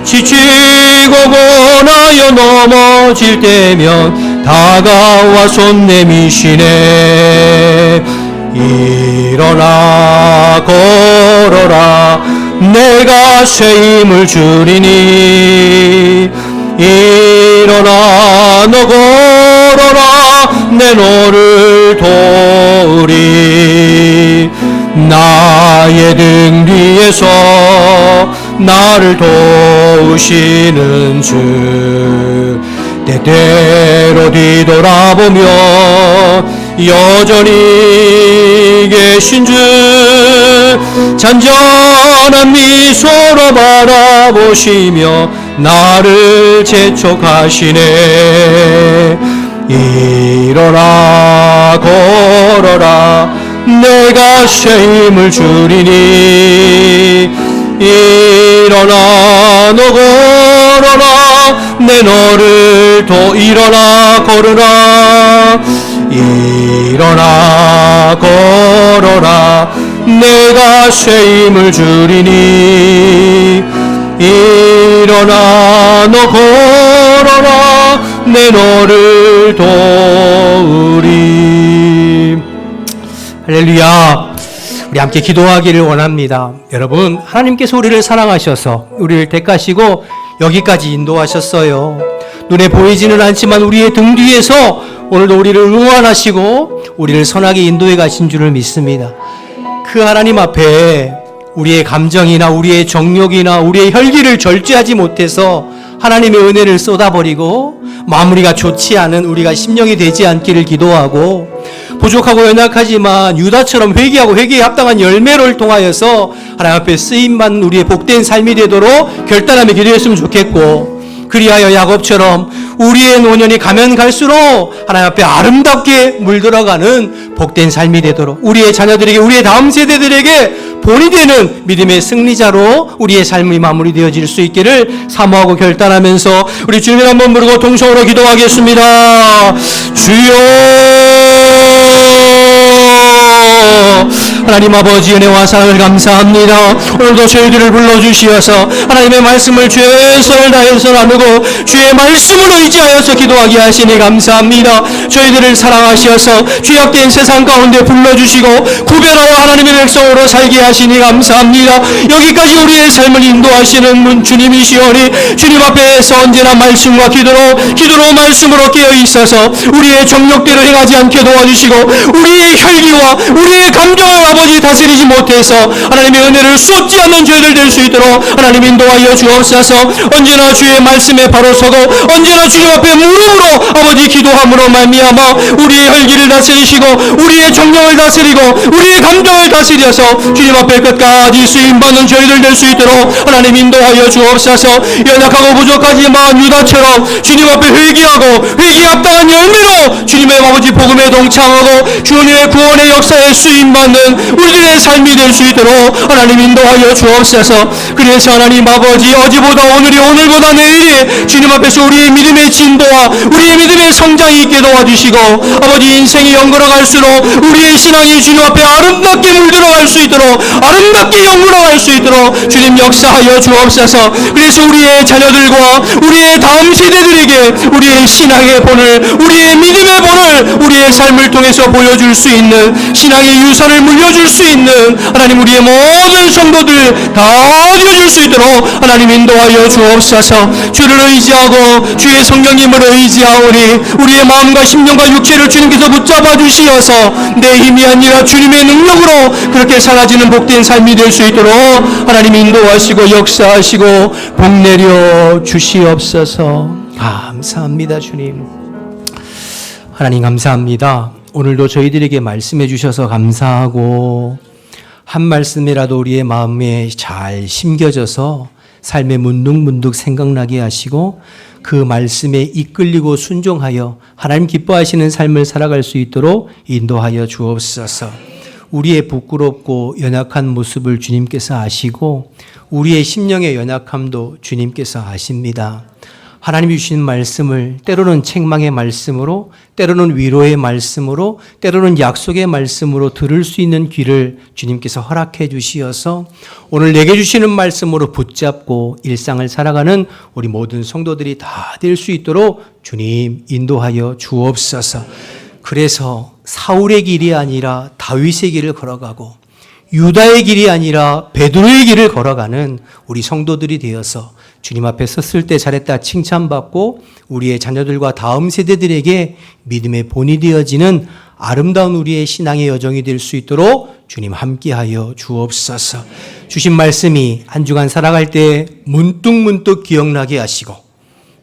지치고 고나여 넘어질 때면 다가와 손 내미시네. 일어나 걸어라, 내가 새 힘을 주리니. 일어나 너 걸어라, 내 너를 도우리. 나의 등 뒤에서 나를 도우시는 주, 때때로 뒤돌아보며 여전히 계신 주, 잔잔한 미소로 바라보시며 나를 재촉하시네. 일어나 걸어라, 내가 새 힘을 주리니. 일어나 너 걸어라, 내 너를 일어나 걸으라. 일어나 걸어라, 내가 새 힘을 주리니. 일어나 너 걸어라, 내 너를 도우리. 할렐루야. 우리 함께 기도하기를 원합니다. 여러분, 하나님께서 우리를 사랑하셔서 우리를 택하시고 여기까지 인도하셨어요. 눈에 보이지는 않지만 우리의 등 뒤에서 오늘도 우리를 응원하시고 우리를 선하게 인도해 가신 줄을 믿습니다. 그 하나님 앞에 우리의 감정이나 우리의 정욕이나 우리의 혈기를 절제하지 못해서 하나님의 은혜를 쏟아버리고 마무리가 좋지 않은 우리가 심령이 되지 않기를 기도하고, 부족하고 연약하지만 유다처럼 회개하고 회개에 합당한 열매를 통하여서 하나님 앞에 쓰임받는 우리의 복된 삶이 되도록 결단하며 기도했으면 좋겠고, 그리하여 야곱처럼 우리의 노년이 가면 갈수록 하나님 앞에 아름답게 물들어가는 복된 삶이 되도록, 우리의 자녀들에게, 우리의 다음 세대들에게 본이 되는 믿음의 승리자로 우리의 삶이 마무리되어질 수 있기를 사모하고 결단하면서 우리 주님을 한번 부르고 동성으로 기도하겠습니다. 주여, 하나님 아버지 은혜와 사랑을 감사합니다. 오늘도 저희들을 불러주시어서 하나님의 말씀을 최선을 다해서 나누고 주의 말씀으로 의지하여서 기도하게 하시니 감사합니다. 저희들을 사랑하시어서 죄악된 세상 가운데 불러주시고 구별하여 하나님의 백성으로 살게 하시니 감사합니다. 여기까지 우리의 삶을 인도하시는 주님이시오니 주님 앞에서 언제나 말씀과 기도로 말씀으로 깨어있어서 우리의 정욕대로 행하지 않게 도와주시고, 우리의 혈기와 우리의 감정을 아버지 다스리지 못해서 하나님의 은혜를 쏟지 않는 죄들 될 수 있도록 하나님 인도하여 주옵소서. 언제나 주의 말씀에 바로 서고 언제나 주님 앞에 무릎으로 아버지 기도함으로 말미암아 우리의 혈기를 다스리시고 우리의 정령을 다스리고 우리의 감정을 다스려서 주님 앞에 끝까지 쓰임받는 저희들 될 수 있도록 하나님 인도하여 주옵소서. 연약하고 부족하지만 유다처럼 주님 앞에 회개하고 회개에 합당한 열매로 주님의 아버지 복음에 동참하고 주님의 구원의 역사에 쓰임받는 우리들의 삶이 될 수 있도록 하나님 인도하여 주옵소서. 그래서 하나님 아버지 어제보다 오늘이, 오늘보다 내일이 주님 앞에서 우리의 믿음의 진보와 우리의 믿음의 성장이 있게 도와주시고, 아버지 인생이 연걸어갈수록 우리의 신앙이 주님 앞에 아름답게 물들어갈 수 있도록, 아름답게 영물어갈 수 있도록 주님 역사하여 주옵소서. 그래서 우리의 자녀들과 우리의 다음 세대들에게 우리의 신앙의 본을, 우리의 믿음의 본을 우리의 삶을 통해서 보여줄 수 있는, 신앙의 유산을 물려줄 수 있는 하나님 우리의 모든 성도들 다 되어줄 수 있도록 하나님 인도하여 주옵소서. 주를 의지하고 주의 성령님을 의지하오니 우리의 마음과 심령과 육체를 주님께서 붙잡아 주시어서 내 힘이 아니라 주님의 능력으로 그렇게 사라지는 복된 삶이 될 수 있도록 하나님 인도하시고 역사하시고 복내려 주시옵소서. 감사합니다. 주님, 하나님 감사합니다. 오늘도 저희들에게 말씀해 주셔서 감사하고, 한 말씀이라도 우리의 마음에 잘 심겨져서 삶에 문득문득 생각나게 하시고 그 말씀에 이끌리고 순종하여 하나님 기뻐하시는 삶을 살아갈 수 있도록 인도하여 주옵소서. 우리의 부끄럽고 연약한 모습을 주님께서 아시고 우리의 심령의 연약함도 주님께서 아십니다. 하나님이 주신 말씀을 때로는 책망의 말씀으로, 때로는 위로의 말씀으로, 때로는 약속의 말씀으로 들을 수 있는 귀를 주님께서 허락해 주시어서 오늘 내게 주시는 말씀으로 붙잡고 일상을 살아가는 우리 모든 성도들이 다 될 수 있도록 주님 인도하여 주옵소서. 그래서 사울의 길이 아니라 다윗의 길을 걸어가고 유다의 길이 아니라 베드로의 길을 걸어가는 우리 성도들이 되어서 주님 앞에 섰을 때 잘했다 칭찬받고 우리의 자녀들과 다음 세대들에게 믿음의 본이 되어지는 아름다운 우리의 신앙의 여정이 될 수 있도록 주님 함께하여 주옵소서. 주신 말씀이 한 주간 살아갈 때 문득문득 기억나게 하시고,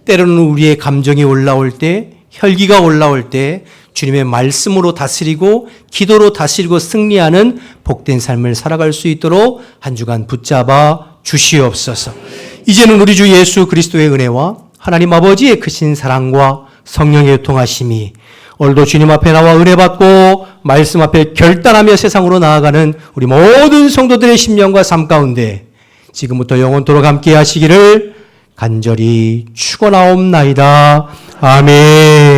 때로는 우리의 감정이 올라올 때, 혈기가 올라올 때 주님의 말씀으로 다스리고 기도로 다스리고 승리하는 복된 삶을 살아갈 수 있도록 한 주간 붙잡아 주시옵소서. 이제는 우리 주 예수 그리스도의 은혜와 하나님 아버지의 크신 사랑과 성령의 통하심이 오늘도 주님 앞에 나와 은혜 받고 말씀 앞에 결단하며 세상으로 나아가는 우리 모든 성도들의 심령과 삶 가운데 지금부터 영원토록 함께 하시기를 간절히 축원하옵나이다. 아멘.